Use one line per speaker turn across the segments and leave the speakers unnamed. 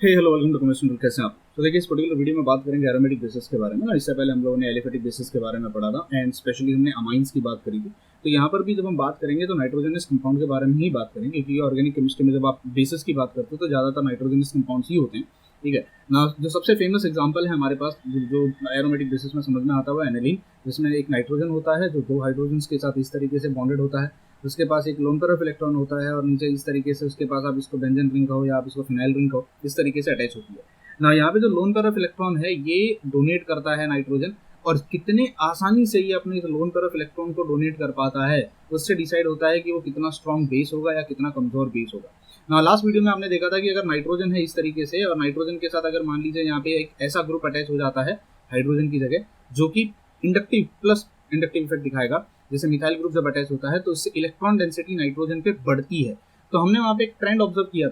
Hello welcome to chemistry. कैसे हैं आप? तो देखिए, इस पर्टिकुलर वीडियो में बात करेंगे एरोमेटिक बेसिस के बारे में ना। इससे पहले हम लोगों ने एलिफेटिक बेसिस के बारे में पढ़ा था एंड स्पेशली हमने अमाइंस की बात करी थी। तो यहाँ पर भी जब हम बात करेंगे तो नाइट्रोजनस कंपाउंड के बारे में ही बात करेंगे, क्योंकि ऑर्गेनिक केमिस्ट्री में जब आप बेसिस की बात करते हो तो ज़्यादातर नाइट्रोजनस कंपाउंड्स ही होते हैं। ठीक है ना। जो सबसे फेमस एग्जाम्पल है हमारे पास जो एरोमेटिक बेसिस में समझ में आता हुआ है एनिलीन, जिसमें एक नाइट्रोजन होता है जो दो हाइड्रोजन के साथ इस तरीके से बॉन्डेड होता है। उसके पास एक लोन पेयर ऑफ इलेक्ट्रॉन होता है और नीचे इस तरीके से उसके पास, आप इसको बेंजीन रिंग कहो या आप इसको फिनाइल रिंग कहो, इस तरीके से अटैच होती है ना। यहाँ पे जो लोन पेयर ऑफ इलेक्ट्रॉन है ये डोनेट करता है नाइट्रोजन, और कितने आसानी से ये अपने लोन पेयर ऑफ इलेक्ट्रॉन को डोनेट कर पाता है उससे डिसाइड होता है कि वो कितना स्ट्रॉन्ग बेस होगा या कितना कमजोर बेस होगा ना। लास्ट वीडियो में आपने देखा था कि अगर नाइट्रोजन है इस तरीके से, और नाइट्रोजन के साथ अगर मान लीजिए यहाँ पे एक ऐसा ग्रुप अटैच हो जाता है हाइड्रोजन की जगह, जो कि इंडक्टिव प्लस इंडक्टिव इफेक्ट दिखाएगा, जैसे मिथाइल ग्रुप जब अटैच होता है तो इससे इलेक्ट्रॉन डेंसिटी नाइट्रोजन पे बढ़ती है। तो हमने वहाँ पे एक ट्रेंड ऑब्जर्व किया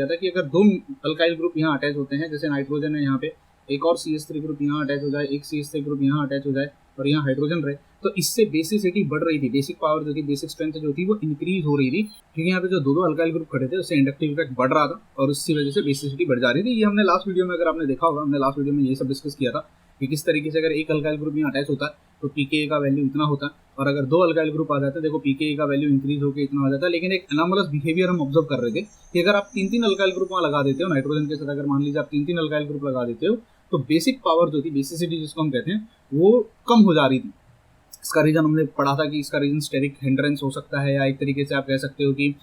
था कि अगर दो अल्काइल ग्रुप यहाँ अटैच होते हैं, जैसे नाइट्रोजन है यहाँ पे, एक और CH3 ग्रुप यहाँ अटैच हो जाए, एक CH3 ग्रुप यहाँ अटैच हो जाए और यहाँ हाइड्रोजन रहे, तो इससे बेसिसिटी बढ़ रही थी, बेसिक पावर जो थी, बेसिक स्ट्रेंथ जो थी वो इंक्रीज हो रही थी, क्योंकि यहाँ पे जो दो अल्काइल ग्रुप खड़े थे उससे इंडक्टिव इफेक्ट बढ़ रहा था और उसकी वजह से बेसिसिटी बढ़ जा रही थी। ये हमने लास्ट वीडियो में, अगर आपने देखा होगा, हमने लास्ट वीडियो में ये सब डिस्कस किया था कि किस तरीके से अगर एक अल्काइल ग्रुप यहाँ अटैच होता है तो pKa का वैल्यू इतना होता है, और अगर दो अल्काइल ग्रुप आ जाते हैं, देखो pKa का वैल्यू इंक्रीज होकर इतना हो जाता है। लेकिन एक एनॉमलस बिहेवियर हम ऑब्जर्व कर रहे थे कि अगर आप तीन अल्काइल ग्रुप वहाँ लगा देते हो नाइट्रोजन के साथ, अगर मान लीजिए आप तीन अल्काइल ग्रुप लगा देते हो, तो बेसिक पावर जो थी, बेसिसिटी जिसको हम कहते हैं, वो कम हो जा रही थी। इसका रीजन हमने पढ़ा था कि इसका रीजन स्टेरिक हिंड्रेंस हो सकता है, या एक तरीके से आप कह सकते हो कि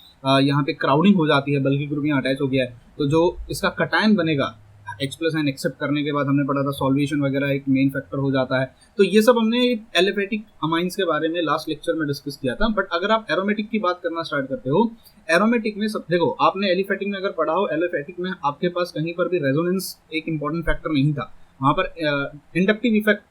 यहाँ पे क्राउडिंग हो जाती है, बल्कि ग्रुप यहाँ अटैच हो गया है तो जो इसका कटायन बनेगा H+ आयन एक्सेप्ट करने के बाद, हमने पढ़ा था सॉल्वेशन वगैरह एक मेन फैक्टर हो जाता है। तो ये सब हमने एलिफेटिक अमाइंस के बारे में लास्ट लेक्चर में डिस्कस किया था। बट अगर आप एरोमेटिक की बात करना स्टार्ट करते हो, एरोमेटिक में सब देखो, आपने एलिफेटिक में अगर पढ़ा हो, एलिफेटिक में आपके पास कहीं पर भी रेजोनेंस एक इंपॉर्टेंट फैक्टर नहीं था। वहां पर इंडक्टिव इफेक्ट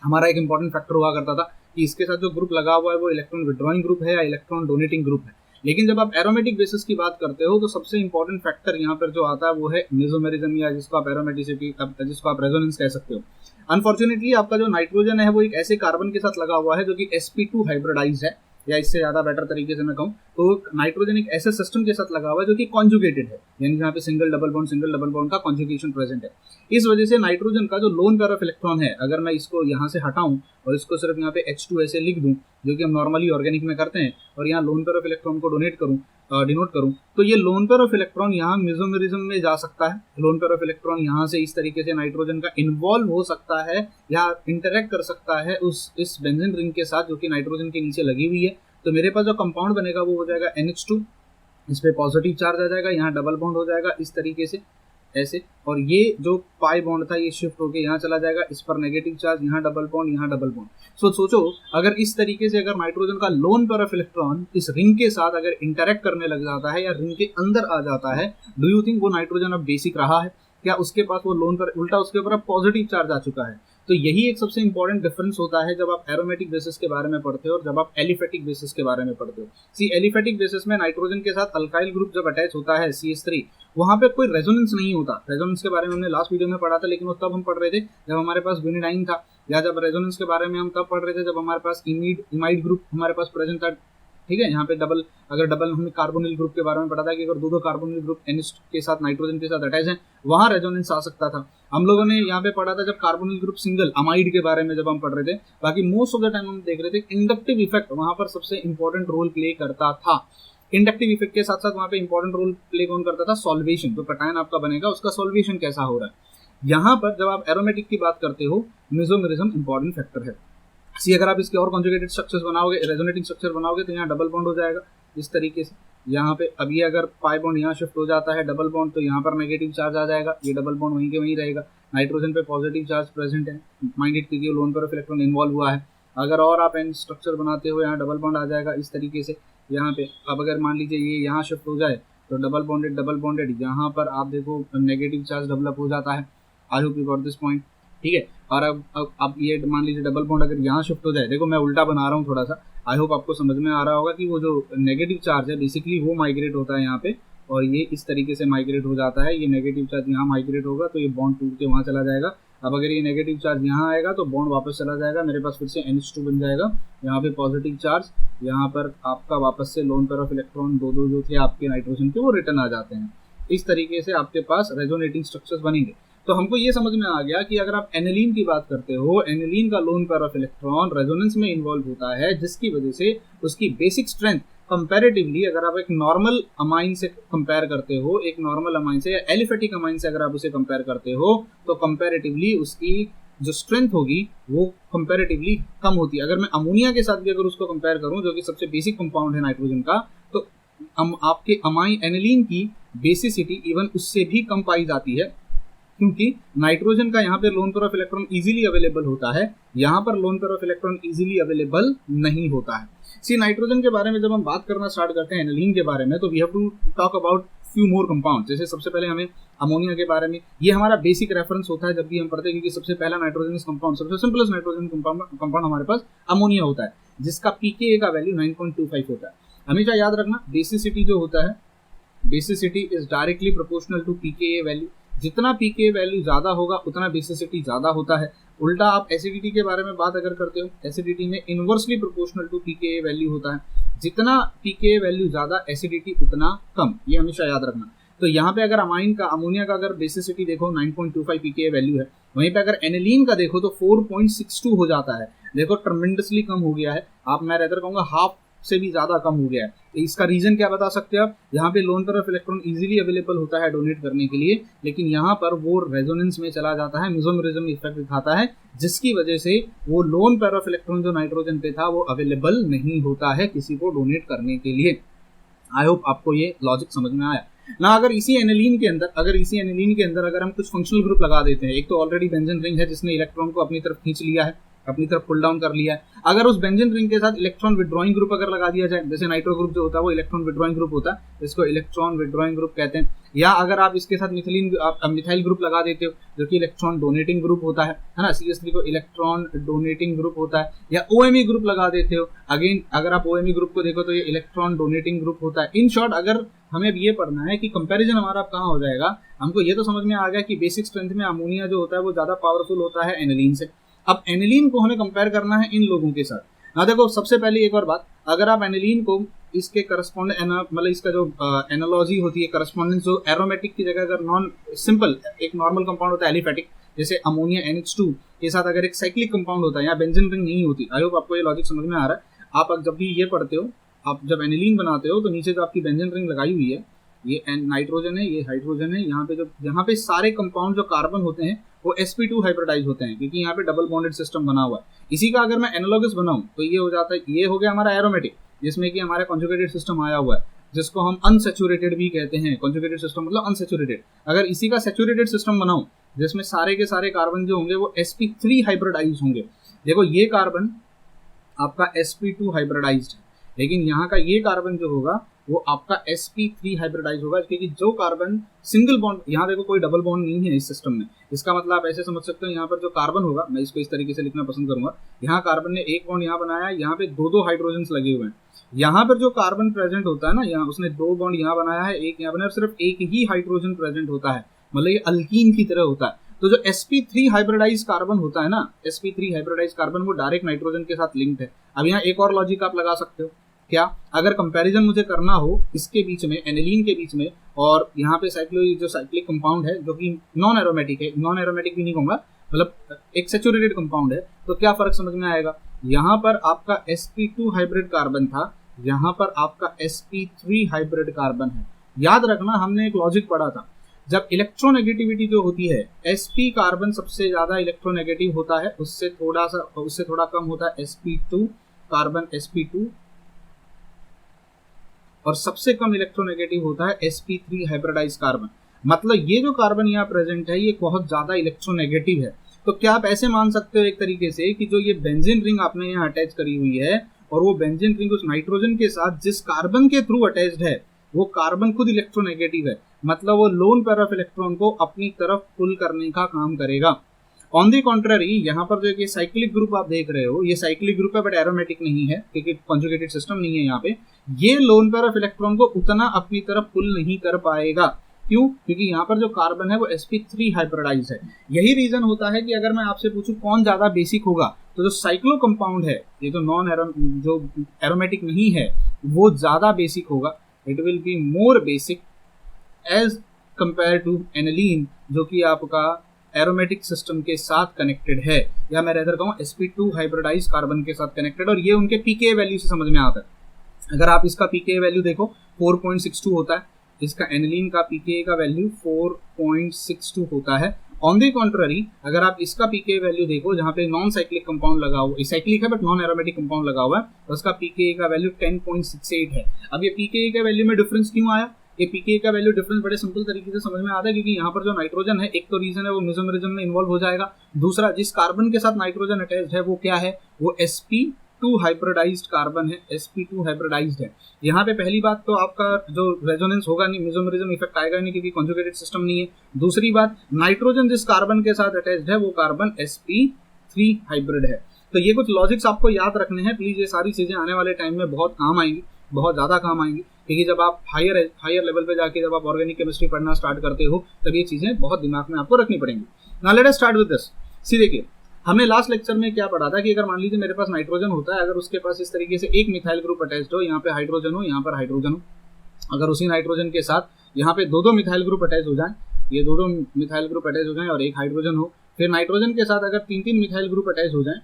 हमारा एक इंपॉर्टेंट फैक्टर हुआ करता था कि इसके साथ जो ग्रुप लगा हुआ है वो इलेक्ट्रॉन विड्रॉइंग ग्रुप है या इलेक्ट्रॉन डोनेटिंग ग्रुप है। लेकिन जब आप एरोमेटिक बेसिस की बात करते हो तो सबसे इंपॉर्टेंट फैक्टर यहाँ पर जो आता है वो है मेसोमेरिज्म, या जिसको आप एरोमेटिसिटी, जिसको आप रेजोनेंस कह सकते हो। अनफॉर्चुनेटली आपका जो नाइट्रोजन है वो एक ऐसे कार्बन के साथ लगा हुआ है जो कि sp2 हाइब्रिडाइज है, या इससे ज्यादा बेटर तरीके से मैं कहूँ तो नाइट्रोजन एक ऐसे सिस्टम के साथ लगा हुआ है जो कि कॉन्जुगेटेड है, यानी जहाँ पे सिंगल डबल बॉन्ड का कॉन्जुगेशन प्रेजेंट है। इस वजह से नाइट्रोजन का जो लोन पेयर ऑफ इलेक्ट्रॉन है, अगर मैं इसको यहाँ से हटाऊं और इसको सिर्फ यहाँ पे H2 ऐसे लिख दूं, जो कि हम नॉर्मली ऑर्गेनिक में करते हैं, और यहाँ लोन पेयर ऑफ इलेक्ट्रॉन को डिनोट करूं, तो ये लोन पेयर ऑफ इलेक्ट्रॉन यहाँ मेसोमेरिज्म में जा सकता है। लोन पेयर ऑफ इलेक्ट्रॉन यहाँ से इस तरीके से नाइट्रोजन का इन्वॉल्व हो सकता है या इंटरेक्ट कर सकता है इस बेंजीन रिंग के साथ, जो कि नाइट्रोजन के नीचे लगी हुई है। तो मेरे पास जो कंपाउंड बनेगा वो हो जाएगा NH2, इस पे पॉजिटिव चार्ज आ जाएगा, यहाँ डबल बॉन्ड हो जाएगा इस तरीके से ऐसे, और ये जो पाई बॉन्ड था ये शिफ्ट होके यहाँ चला जाएगा, इस पर नेगेटिव चार्ज, यहाँ डबल बॉन्ड, यहाँ डबल बॉन्ड। सोचो अगर इस तरीके से अगर नाइट्रोजन का लोन पेयर ऑफ इलेक्ट्रॉन इस रिंग के साथ अगर इंटरेक्ट करने लग जाता है या रिंग के अंदर आ जाता है, डू यू थिंक वो नाइट्रोजन अब बेसिक रहा है क्या? उसके पास वो लोन पर उल्टा उसके ऊपर अब पॉजिटिव चार्ज आ चुका है। तो यही एक सबसे इंपॉर्टेंट डिफरेंस होता है जब आप एरोमेटिक बेसिस के बारे में पढ़ते हो और जब आप एलिफेटिक बेसिस के बारे में पढ़ते हो। सी एलिफेटिक बेसिस में नाइट्रोजन के साथ अल्काइल ग्रुप जब अटैच होता है CH3, वहां पे कोई रेजोनेंस नहीं होता। रेजोनेंस के बारे में हमने लास्ट वीडियो में पढ़ा था, लेकिन वो तब हम पढ़ रहे थे जब हमारे पास गुनिडाइन था, या जब रेजोनेंस के बारे में हम तब पढ़ रहे थे जब हमारे पास इमाइड ग्रुप हमारे पास प्रेजेंट था। ठीक है, यहाँ पे डबल हमने कार्बोनिल ग्रुप के बारे में पढ़ा था कि अगर दो कार्बोनिल ग्रुप NH के साथ नाइट्रोजन के साथ अटैच हैं, वहां रेजोनेंस आ सकता था। हम लोगों ने यहाँ पे पढ़ा था जब कार्बोनिल ग्रुप सिंगल अमाइड के बारे में जब हम पढ़ रहे थे। बाकी मोस्ट ऑफ द टाइम हम देख रहे थे इंडक्टिव इफेक्ट वहां पर सबसे इंपॉर्टेंट रोल प्ले करता था। इंडक्टिव इफेक्ट के साथ साथ वहां पे इंपॉर्टेंट रोल प्ले कौन करता था? सॉल्वेशन। तो कटायन आपका बनेगा उसका सॉल्वेशन कैसा हो रहा है। यहाँ पर जब आप एरोमेटिक की बात करते हो, मेसोमेरिज्म इंपॉर्टेंट फैक्टर है। सी अगर आप इसके और कॉन्जुगेटेड स्ट्रक्चर्स बनाओगे, रेजोनेटिंग स्ट्रक्चर बनाओगे, तो यहाँ डबल बॉन्ड हो जाएगा इस तरीके से। यहाँ पे अब ये अगर पाई बॉन्ड यहाँ शिफ्ट हो जाता है डबल बॉन्ड, तो यहाँ पर नेगेटिव चार्ज आ जाएगा, ये डबल बॉन्ड वहीं के वहीं रहेगा। नाइट्रोजन पे पॉजिटिव चार्ज प्रेजेंट है, माइंडेड क्योंकि lone pair of electron involve हुआ है। अगर और आप एन स्ट्रक्चर बनाते हो, यहाँ डबल बॉन्ड आ जाएगा इस तरीके से। यहाँ पे अब अगर मान लीजिए ये यहाँ शिफ्ट हो जाए तो डबल बॉन्डेड यहाँ पर आप देखो नेगेटिव चार्ज डेवलप हो जाता है। I hope you got this point. ठीक है, और अब ये मान लीजिए डबल बॉन्ड अगर यहाँ शिफ्ट हो जाए, देखो मैं उल्टा बना रहा हूँ थोड़ा सा, आई होप आपको समझ में आ रहा होगा कि वो जो नेगेटिव चार्ज है बेसिकली वो माइग्रेट होता है यहाँ पे, और ये इस तरीके से माइग्रेट हो जाता है। ये नेगेटिव चार्ज यहाँ माइग्रेट होगा तो ये बॉन्ड टूट के वहाँ चला जाएगा। अब अगर ये नेगेटिव चार्ज यहाँ आएगा तो बॉन्ड वापस चला जाएगा, मेरे पास फिर से NH2 बन जाएगा। यहाँ पे पॉजिटिव चार्ज, यहाँ पर आपका वापस से लोन पेयर ऑफ इलेक्ट्रॉन दो जो थे आपके नाइट्रोजन के वो रिटर्न आ जाते हैं। इस तरीके से आपके पास रेजोनेटिंग स्ट्रक्चर्स बनेंगे। तो हमको ये समझ में आ गया कि अगर आप एनिलीन की बात करते हो, एनिलीन का lone pair of electron resonance में इन्वॉल्व होता है, जिसकी वजह से उसकी बेसिक स्ट्रेंथ कंपैरेटिवली, अगर आप एक नॉर्मल अमाइन से कंपेयर करते हो, एक नॉर्मल अमाइन से या एलिफेटिक अमाइन से अगर आप उसे कंपेयर करते हो, तो कंपैरेटिवली उसकी जो स्ट्रेंथ होगी वो कंपैरेटिवली कम होती है। अगर मैं अमोनिया के साथ भी अगर उसको कंपेयर करूं, जो कि सबसे बेसिक कंपाउंड है नाइट्रोजन का, तो आपके अमाइन एनिलीन की बेसिसिटी इवन उससे भी कम पाई जाती है, क्योंकि नाइट्रोजन का यहाँ पे lone pair of electron easily available होता है, यहाँ पर lone pair of electron easily available नहीं होता है। सी नाइट्रोजन के बारे में जब हम बात करना स्टार्ट करते हैं एनिलीन के बारे में, तो we have to talk about few more compound. जैसे सबसे पहले हमें अमोनिया के बारे में, ये हमारा बेसिक रेफरेंस होता है जब भी हम पढ़ते हैं, क्योंकि सबसे पहला नाइट्रोजन कंपाउंड, सबसे सिंपलेस्ट नाइट्रोजन कंपाउंड हमारे पास अमोनिया होता है, जिसका पीके का वैल्यू 9.25 होता है। हमेशा याद रखना, बेसिसिटी जो होता है, basicity is directly proportional to PK value. जितना पीके वैल्यू ज्यादा होगा उतना बेसिसिटी ज्यादा होता है। उल्टा आप एसिडिटी के बारे में बात अगर करते हो, एसिडिटी में inversely proportional to PK value होता है। जितना पीके वैल्यू ज्यादा, एसिडिटी उतना कम, ये हमेशा याद रखना। तो यहाँ पे अगर अमाइन का, अमोनिया का अगर बेसिसिटी देखो 9.25 पीके वैल्यू है, वहीं पे अगर एनिलीन का देखो तो 4.62 हो जाता है। देखो ट्रमेंडसली कम हो गया है, आप मैं रेदर कहूंगा हाफ से भी ज्यादा कम हो गया है। इसका रीजन क्या बता सकते हैं आप? यहाँ पे lone pair of electron easily available होता है डोनेट करने के लिए, लेकिन यहाँ पर वो रेजोनेंस में चला जाता है, मेसोमेरिज्म इफेक्ट दिखाता है, जिसकी वजह से वो लोन पेयर ऑफ इलेक्ट्रॉन जो नाइट्रोजन पे था वो अवेलेबल नहीं होता है किसी को डोनेट करने के लिए। आई होप आपको ये लॉजिक समझ में आया ना। अगर इसी एनिलीन के अंदर अगर हम कुछ फंक्शनल ग्रुप लगा देते हैं, एक तो ऑलरेडी बेंजीन रिंग है जिसने इलेक्ट्रॉन को अपनी तरफ खींच लिया है, अपनी तरफ पुल डाउन कर लिया है। अगर उस बेंजीन रिंग के साथ इलेक्ट्रॉन विड्रॉइंग ग्रुप अगर लगा दिया जाए, जैसे नाइट्रो ग्रुप जो होता है वो इलेक्ट्रॉन विड्रॉइंग ग्रुप होता है, इसको इलेक्ट्रॉन विड्रॉइंग ग्रुप कहते हैं। या अगर आप इसके साथ मिथाइल ग्रुप लगा देते हो, जो कि इलेक्ट्रॉन डोनेटिंग ग्रुप होता है ना, CH3 को इलेक्ट्रॉन डोनेटिंग ग्रुप होता है। या OMe ग्रुप लगा देते हो, अगेन अगर आप OMe ग्रुप को देखो तो ये इलेक्ट्रॉन डोनेटिंग ग्रुप होता है। इन शॉर्ट, अगर हमें ये पढ़ना है कि कंपैरिजन हमारा कहाँ हो जाएगा, हमको ये तो समझ में आ गया कि बेसिक स्ट्रेंथ में अमोनिया जो होता है वो ज्यादा पावरफुल होता है एनिलीन से। अब एनिलीन को हमें कंपेयर करना है इन लोगों के साथ ना। देखो सबसे पहले एक और बात, अगर आप एनिलीन को इसके करस्पॉन्ड मतलब इसका जो एनालॉजी होती है, करस्पॉन्डेंस, जो एरोमेटिक की जगह अगर नॉन सिंपल एक नॉर्मल कंपाउंड होता है एलिफेटिक, जैसे अमोनिया NH2 के साथ अगर एक साइक्लिक कंपाउंड होता है, या बेंजीन रिंग नहीं होती। आई होप आपको ये लॉजिक समझ में आ रहा है। आप जब भी ये पढ़ते हो, आप जब एनिलीन बनाते हो तो नीचे जो आपकी बेंजीन रिंग लगाई हुई है, ये नाइट्रोजन है, ये हाइड्रोजन है। यहाँ पे सारे कंपाउंड जो कार्बन होते हैं वो sp2 हाइब्रिडाइज होते हैं, क्योंकि यहाँ पे डबल बॉन्डेड सिस्टम बना हुआ है। इसी का अगर मैं एनालॉगस बनाऊं तो ये हो जाता है, ये हो गया हमारा एरोमेटिक, जिसमें कि हमारा कॉन्जुगेटेड सिस्टम आया हुआ है, जिसको हम अनसैचुरेटेड भी कहते हैं। कॉन्जुगेटेड सिस्टम मतलब अनसैचुरेटेड। अगर इसी का सैचुरेटेड सिस्टम बनाऊं, जिसमें सारे के सारे कार्बन जो होंगे वो sp3 हाइब्रिडाइज होंगे। देखो ये कार्बन आपका sp2 हाइब्रिडाइज्ड है, लेकिन यहाँ का ये कार्बन जो होगा वो आपका sp3 हाइब्रिडाइज होगा, क्योंकि जो कार्बन सिंगल बॉन्ड, यहाँ देखो कोई डबल बॉन्ड नहीं है इस सिस्टम में। इसका मतलब आप ऐसे समझ सकते हो, यहाँ पर जो कार्बन होगा, मैं इसको इस तरीके से लिखना पसंद करूंगा, यहाँ कार्बन ने एक बॉन्ड यहाँ बनाया है, यहाँ पे दो हाइड्रोजन लगे हुए हैं। यहाँ पर जो कार्बन प्रेजेंट होता है ना, यहाँ उसने दो बॉन्ड यहाँ बनाया है, एक यहाँ बनाया, सिर्फ एक ही हाइड्रोजन प्रेजेंट होता है, मतलब ये अल्कीन की तरह होता है। तो जो sp3 हाइब्रिडाइज कार्बन होता है ना, sp3 हाइब्रिडाइज कार्बन वो डायरेक्ट नाइट्रोजन के साथ लिंक्ड है। अब यहाँ एक और लॉजिक आप लगा सकते हो, क्या? अगर कंपैरिजन मुझे करना हो इसके बीच में, एनिलीन के बीच में, और यहाँ पे जो साइक्लिक कंपाउंड है जो कि नॉन एरोमेटिक है, नॉन एरोमेटिक भी नहीं कहूंगा, मतलब एक सैचुरेटेड कंपाउंड है, तो क्या फर्क समझ में आएगा? यहाँ पर आपका sp2 हाइब्रिड कार्बन था, यहाँ पर आपका sp3 हाइब्रिड कार्बन है। याद रखना, हमने एक लॉजिक पढ़ा था, जब इलेक्ट्रोनेगेटिविटी जो होती है, sp कार्बन सबसे ज्यादा इलेक्ट्रोनेगेटिव होता है, उससे थोड़ा कम होता है sp2 कार्बन, sp2, और सबसे कम इलेक्ट्रोनेगेटिव होता है sp3 हाइब्रिडाइज कार्बन। मतलब ये जो कार्बन यहाँ प्रेजेंट है ये बहुत ज्यादा इलेक्ट्रोनेगेटिव है। तो क्या आप ऐसे मान सकते हो एक तरीके से कि जो ये बेंजीन रिंग आपने यहाँ अटैच करी हुई है, और वो बेंजीन रिंग उस नाइट्रोजन के साथ जिस कार्बन के थ्रू अटैच्ड है, वो कार्बन खुद इलेक्ट्रोनेगेटिव है, मतलब वो लोन पेयर ऑफ इलेक्ट्रॉन को अपनी तरफ पुल करने का काम करेगा। ऑन दी कॉन्ट्ररी, यहाँ पर जो ये साइक्लिक ग्रुप आप देख रहे हो, ये साइक्लिक ग्रुप है बट एरोमेटिक नहीं है, क्योंकि कॉन्जुगेटेड सिस्टम नहीं है यहाँ पे। ये लोन पेयर ऑफ इलेक्ट्रॉन को उतना अपनी तरफ पुल नहीं कर पाएगा। क्यों? क्योंकि यहाँ पर जो कार्बन है वो sp3 हाइब्रिडाइज है। यही रीजन होता है कि अगर मैं आपसे पूछूं कौन ज्यादा बेसिक होगा, तो जो साइक्लो कंपाउंड है, ये जो एरोमेटिक नहीं है, वो ज्यादा बेसिक होगा। It will be more basic as compare to aniline जो कि आपका एरोमेटिक सिस्टम के साथ कनेक्टेड है, या मैं रेदर कहूँ sp2 हाइब्रिडाइज कार्बन के साथ कनेक्टेड, और ये उनके pKa वैल्यू से समझ में आता है। अगर आप इसका pKa वैल्यू देखो 4.62 होता है, इसका एनिलीन का pKa का वैल्यू 4.62 होता है। ऑन द कॉन्ट्ररी अगर आप इसका pKa वैल्यू देखो जहाँ पे नॉन साइक्लिक कंपाउंड लगा हुआ, साइक्लिक है बट नॉन एरोमेटिक कंपाउंड लगा हुआ है, तो उसका pKa का वैल्यू 10.68 है। अब ये pKa के वैल्यू में डिफरेंस क्यों आया? ये pKa का वैल्यू डिफरेंस बड़े सिंपल तरीके से समझ में आता है, क्योंकि यहाँ पर जो नाइट्रोजन है, एक तो रीजन है वो मेसोमेरिज्म में इन्वॉल्व हो जाएगा, दूसरा जिस कार्बन के साथ नाइट्रोजन अटैच्ड है वो क्या है, वो sp2 हाइब्रिडाइज्ड कार्बन है, sp2 हाइब्रिडाइज्ड है। यहाँ पे पहली बात तो आपका जो रेजोनेंस होगा नहीं, मेसोमेरिज्म इफेक्ट आएगा नहीं क्योंकि कॉन्जुगेटेड सिस्टम नहीं है। दूसरी बात, नाइट्रोजन जिस कार्बन के साथ अटैच्ड है वो कार्बन sp3 हाइब्रिड है। तो ये कुछ लॉजिक्स आपको याद रखने हैं प्लीज, ये सारी चीजें आने वाले टाइम में बहुत काम आएंगी, बहुत ज्यादा काम आएंगी, क्योंकि जब आप हायर लेवल पे जाके जब आप ऑर्गेनिक केमिस्ट्री पढ़ना स्टार्ट करते हो तब ये चीजें बहुत दिमाग में आपको रखनी पड़ेंगी। Now let us start with this. See देखिए, हमने लास्ट लेक्चर में क्या पढ़ा था कि अगर मान लीजिए मेरे पास नाइट्रोजन होता है, अगर उसके पास इस तरीके से एक मिथाइल ग्रुप अटैच्ड हो, यहाँ पे हाइड्रोजन हो, यहाँ पर हाइड्रोजन हो, अगर उसी नाइट्रोजन के साथ यहाँ पे दो मिथाइल ग्रुप अटैच हो जाए, ये दो मिथाइल ग्रुप अटैच हो जाए और एक हाइड्रोजन हो, फिर नाइट्रोजन के साथ अगर तीन मिथाइल ग्रुप अटैच हो जाए,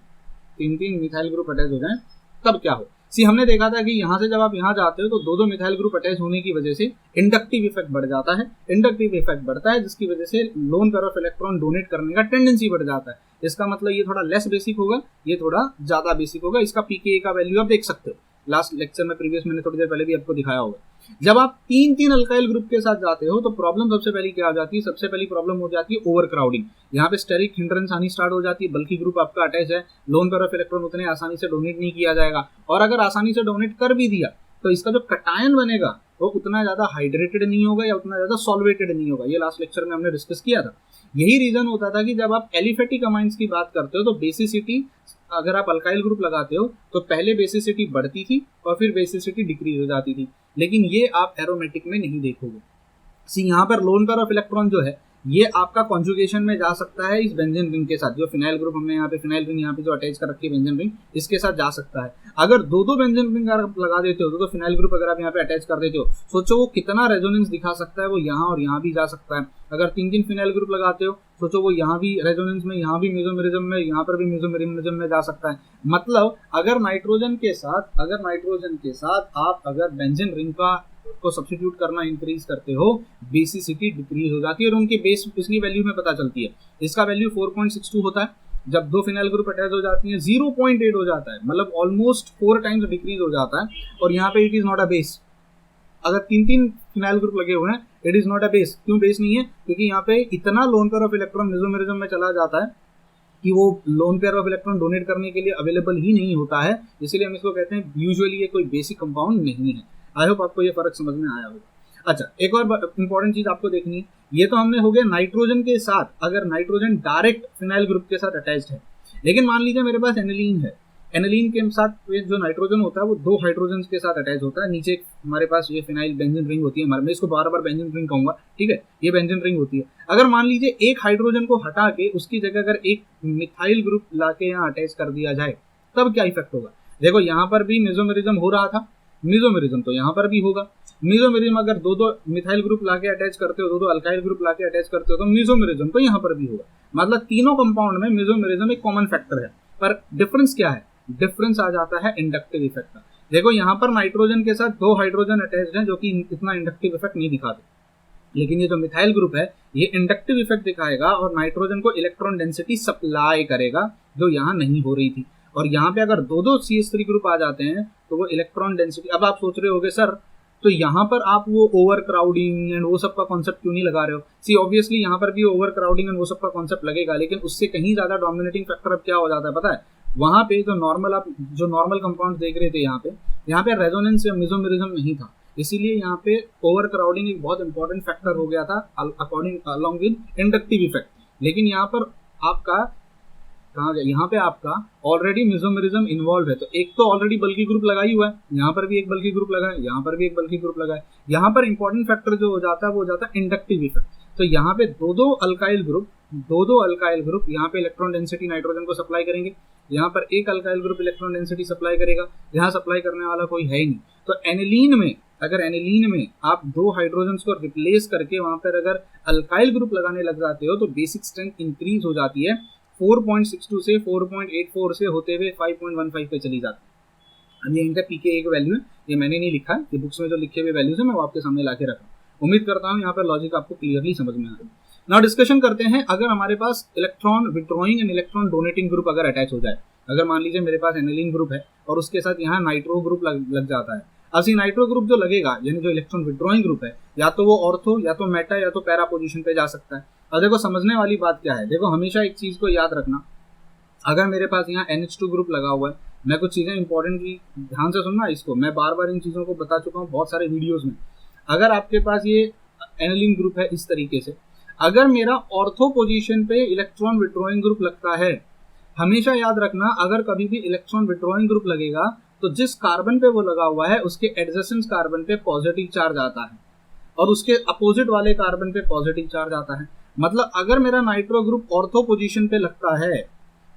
तीन मिथाइल ग्रुप अटैच हो जाए, तब क्या हो? सी हमने देखा था कि यहाँ से जब आप यहाँ जाते हो तो दो मिथाइल ग्रुप अटैच होने की वजह से इंडक्टिव इफेक्ट बढ़ जाता है, इंडक्टिव इफेक्ट बढ़ता है जिसकी वजह से lone pair of electron donate करने का टेंडेंसी बढ़ जाता है। इसका मतलब ये थोड़ा लेस बेसिक होगा, ये थोड़ा ज्यादा बेसिक होगा। इसका pKa का वैल्यू आप देख सकते हो, लास्ट लेक्चर में प्रीवियस मैंने थोड़ी देर पहले भी आपको दिखाया होगा। जब आप तीन अल्काइल ग्रुप के साथ जाते हो तो प्रॉब्लम सबसे पहली क्या आ जाती है? सबसे पहली प्रॉब्लम हो जाती है ओवर क्राउडिंग। यहाँ पे स्टेरिक हिंड्रेंस आनी स्टार्ट हो जाती है, बल्कि ग्रुप आपका अटैच है, लोन पेयर ऑफ इलेक्ट्रॉन उतने आसानी से डोनेट नहीं किया जाएगा, और अगर आसानी से डोनेट कर भी दिया तो इसका जो कटायन बनेगा वो उतना ज्यादा हाइड्रेटेड नहीं होगा या उतना ज्यादा सॉल्वेटेड नहीं होगा। ये लास्ट लेक्चर में हमने डिस्कस किया था। यही रीजन होता था कि जब आप एलिफेटिक अमाइंस की बात करते हो तो बेसिसिटी, अगर आप अल्काइल ग्रुप लगाते हो तो पहले बेसिसिटी बढ़ती थी और फिर बेसिसिटी डिक्रीज हो जाती थी, लेकिन ये आप एरोमेटिक में नहीं देखोगे। सी यहाँ पर लोन पेयर ऑफ इलेक्ट्रॉन जो है ये आपका कॉन्जुगेशन में जा सकता है इस बेंजीन रिंग के साथ, जो फिनाइल ग्रुप हमने यहाँ पे फिनाइल रिंग यहाँ पे जो अटैच कर रखी है बेंजीन रिंग, इसके साथ जा सकता है। अगर दो बेंजीन रिंग लगा देते हो, दो फिनाइल ग्रुप अगर आप यहाँ पे अटैच कर देते हो, सोचो वो कितना रेजोनेंस दिखा सकता है, वो यहाँ और यहाँ भी जा सकता है। अगर तीन फिनाइल ग्रुप लगाते हो सोचो वो यहाँ भी रेजोनेंस में, यहाँ भी मेसोमेरिज्म में, यहाँ पर भी मेसोमेरिज्म में जा सकता है। मतलब अगर नाइट्रोजन के साथ आप अगर बेंजीन रिंग को सब्स्टिट्यूट करना इंक्रीज करते हो, बेसिसिटी डिक्रीज हो जाती है और उनकी बेस पिछली वैल्यू में पता चलती है। इसका वैल्यू 4.62 होता है, जब दो फिनाइल ग्रुप अटैच हो जाती है 0.8 हो जाता है, मतलब ऑलमोस्ट 4 टाइम्स डिक्रीज हो जाता है। और यहाँ पे it is not a base. अगर तीन फिनाइल ग्रुप लगे हुए हैं, it is not a base. क्यों बेस नहीं है? क्योंकि यहाँ पे इतना लोन पेयर ऑफ इलेक्ट्रॉन मेसोमेरिज्म में चला जाता है कि वो lone pair of electron donate करने के लिए अवेलेबल ही नहीं होता है, इसीलिए हम इसको कहते हैं यूजुअली ये कोई बेसिक कंपाउंड नहीं है। आई होप आपको ये फर्क समझ में आया होगा। अच्छा, एक और इंपॉर्टेंट चीज आपको देखनी है, ये तो हमने हो गया नाइट्रोजन के साथ, अगर नाइट्रोजन डायरेक्ट फिनाइल ग्रुप के साथ अटैच्ड है। लेकिन मान लीजिए मेरे पास एनिलीन है, एनिलीन के साथ जो नाइट्रोजन होता है वो दो हाइड्रोजन के साथ अटैच होता है। नीचे हमारे पास ये फिनाइल बेंजीन रिंग होती है, मैं इसको बार बार बेंजीन रिंग कहूंगा, ठीक है, ये बेंजीन रिंग होती है। अगर मान लीजिए एक हाइड्रोजन को हटा के उसकी जगह अगर एक मिथाइल ग्रुप लाके यहाँ अटैच कर दिया जाए, तब क्या इफेक्ट होगा? देखो यहाँ पर भी मेसोमेरिज्म हो रहा था, मेसोमेरिज्म तो यहाँ पर भी होगा। मेसोमेरिज्म अगर दो मिथाइल ग्रुप लाके अटैच करते हो, दो अल्काइल ग्रुप लाके अटैच करते हो, तो मेसोमेरिज्म तो यहाँ पर भी होगा। मतलब तीनों कंपाउंड में मेसोमेरिज्म एक कॉमन फैक्टर है, पर डिफरेंस क्या है? डिफरेंस आ जाता है इंडक्टिव इफेक्ट का। देखो यहाँ पर नाइट्रोजन के साथ दो हाइड्रोजन अटैच्ड हैं जो कि इतना इंडक्टिव इफेक्ट नहीं दिखाते, लेकिन ये जो मिथाइल ग्रुप है ये इंडक्टिव इफेक्ट दिखाएगा और नाइट्रोजन को इलेक्ट्रॉन डेंसिटी सप्लाई करेगा जो यहाँ नहीं हो रही थी। और यहाँ पे अगर दो CH3 ग्रुप आ जाते हैं तो वो इलेक्ट्रॉन डेंसिटी, अब आप सोच रहे होगे सर तो यहाँ पर आप वो ओवर क्राउडिंग एंड वो सब का कॉन्सेप्ट क्यों नहीं लगा रहे हो? सी ऑब्वियसली यहाँ पर भी ओवर क्राउडिंग एंड वो सब का कॉन्सेप्ट लगेगा, लेकिन उससे कहीं ज्यादा डोमिनेटिंग फैक्टर अब क्या हो जाता है पता है? वहां पे जो नॉर्मल कंपाउंड देख रहे थे यहाँ पे रेजोनेंस या मेसोमेरिज्म नहीं था, इसीलिए यहाँ पे ओवर क्राउडिंग एक बहुत इंपॉर्टेंट फैक्टर हो गया था अलॉन्ग विद इंडक्टिव इफेक्ट। लेकिन यहाँ पर आपका कहा गया, यहाँ पे आपका ऑलरेडी मेसोमेरिज्म इन्वॉल्व है, तो एक तो ऑलरेडी बल्कि ग्रुप लगा ही हुआ है, यहाँ पर भी एक बल्कि ग्रुप लगा है, यहाँ पर भी एक बल्कि ग्रुप लगा है। यहाँ पर इंपॉर्टेंट फैक्टर जो हो जाता है वो हो जाता है इंडक्टिव इफेक्ट। तो यहाँ पे दो अल्काइल ग्रुप यहाँ पे इलेक्ट्रॉन डेंसिटी नाइट्रोजन को सप्लाई करेंगे, यहाँ पर एक alkyl group electron density supply करेगा, यहाँ सप्लाई करने वाला कोई है ही नहीं। तो एनिलीन में अगर एनिलीन में आप 2 हाइड्रोजन्स को रिप्लेस करके वहां पर अगर अल्काइल ग्रुप लगाने लग जाते हो तो बेसिक स्ट्रेंथ इंक्रीज हो जाती है 4.62 से 4.84 से होते हुए 5.15 पे चली जाती है। अब ये इनका pKa का वैल्यू है, ये मैंने नहीं लिखा है, ये बुक्स में जो लिखे हुए वैल्यूज है मैं वो आपके सामने लाके रखा हूँ। उम्मीद करता हूँ यहाँ पर लॉजिक आपको क्लियरली समझ में आ रहा है। नाउ डिस्कशन करते हैं, अगर हमारे पास electron withdrawing and electron donating group अगर अटैच हो जाए, अगर मान लीजिए मेरे पास एनिलीन ग्रुप है और उसके साथ यहाँ नाइट्रो ग्रुप लग जाता है। अब ये नाइट्रो ग्रुप जो लगेगा यानी जो इलेक्ट्रॉन विड्रॉइंग ग्रुप है, या तो वो ऑर्थो या तो मेटा या तो पैरा पोजीशन पे जा सकता है। और देखो समझने वाली बात क्या है, देखो हमेशा एक चीज को याद रखना, अगर मेरे पास यहाँ NH2 ग्रुप लगा हुआ है, मैं कुछ चीजें इंपॉर्टेंट की ध्यान से सुनना इसको, मैं बार बार इन चीजों को बता चुका हूँ बहुत सारे वीडियोज में। अगर आपके पास ये एनिलीन ग्रुप है इस तरीके से, अगर मेरा ऑर्थो पोजीशन पे इलेक्ट्रॉन विड्रॉइंग ग्रुप लगता है, हमेशा याद रखना अगर कभी भी इलेक्ट्रॉन विड्रॉइंग ग्रुप लगेगा तो जिस कार्बन पे वो लगा हुआ है उसके एडजेसेंट कार्बन पे पॉजिटिव चार्ज आता है और उसके अपोजिट वाले कार्बन पे पॉजिटिव चार्ज आता है। मतलब अगर मेरा नाइट्रो ग्रुप ऑर्थो पोजीशन पे लगता है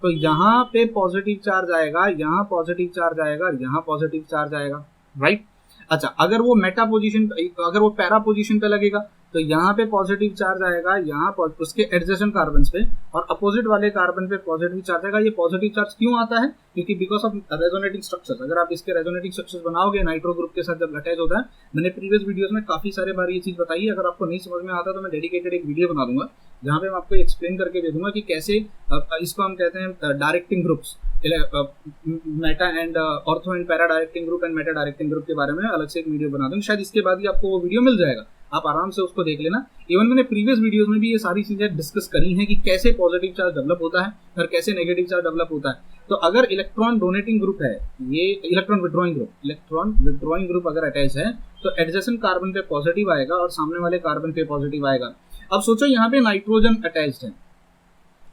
तो यहाँ पे पॉजिटिव चार्ज आएगा, यहाँ पॉजिटिव चार्ज आएगा, यहाँ पॉजिटिव चार्ज आएगा, राइट। अच्छा, अगर वो मेटा पोजीशन, अगर वो पैरा पोजीशन पे लगेगा तो यहाँ पे पॉजिटिव चार्ज आएगा, यहाँ उसके एडजेसेंट कार्बन पे, और अपोजिट वाले कार्बन पे पॉजिटिव चार्ज आएगा। ये पॉजिटिव चार्ज क्यों आता है? क्योंकि बिकॉज ऑफ रेजोनेटिंग स्ट्रक्चर्स। अगर आप इसके रेजोनेटिंग स्ट्रक्चर्स बनाओगे नाइट्रो ग्रुप के साथ जब अटैच होता है, मैंने प्रीवियस वीडियोस में काफी सारे बार ये चीज बताई है। अगर आपको नहीं समझ में आता तो मैं डेडिकेटेड एक वीडियो बना दूंगा जहाँ पे मैं आपको एक्सप्लेन करके दे दूंगा कि कैसे इसको हम कहते हैं directing groups, Meta and ortho and para directing group and Meta directing group के बारे में अलग से एक वीडियो बना दूंगा। शायद इसके बाद ही आपको वो वीडियो मिल जाएगा, आप आराम से उसको देख लेना। इवन मैंने प्रीवियस वीडियोस में भी ये सारी चीजें डिस्कस करी हैं कि कैसे पॉजिटिव चार्ज डेवलप होता है और कैसे नेगेटिव चार्ज डेवलप होता है। तो अगर इलेक्ट्रॉन डोनेटिंग ग्रुप है, ये इलेक्ट्रॉन विड्रॉइंग ग्रुप अगर अटैच है तो एडजेसेंट कार्बन पे पॉजिटिव आएगा और सामने वाले कार्बन पे पॉजिटिव आएगा। अब सोचो यहाँ पे नाइट्रोजन अटैच्ड है,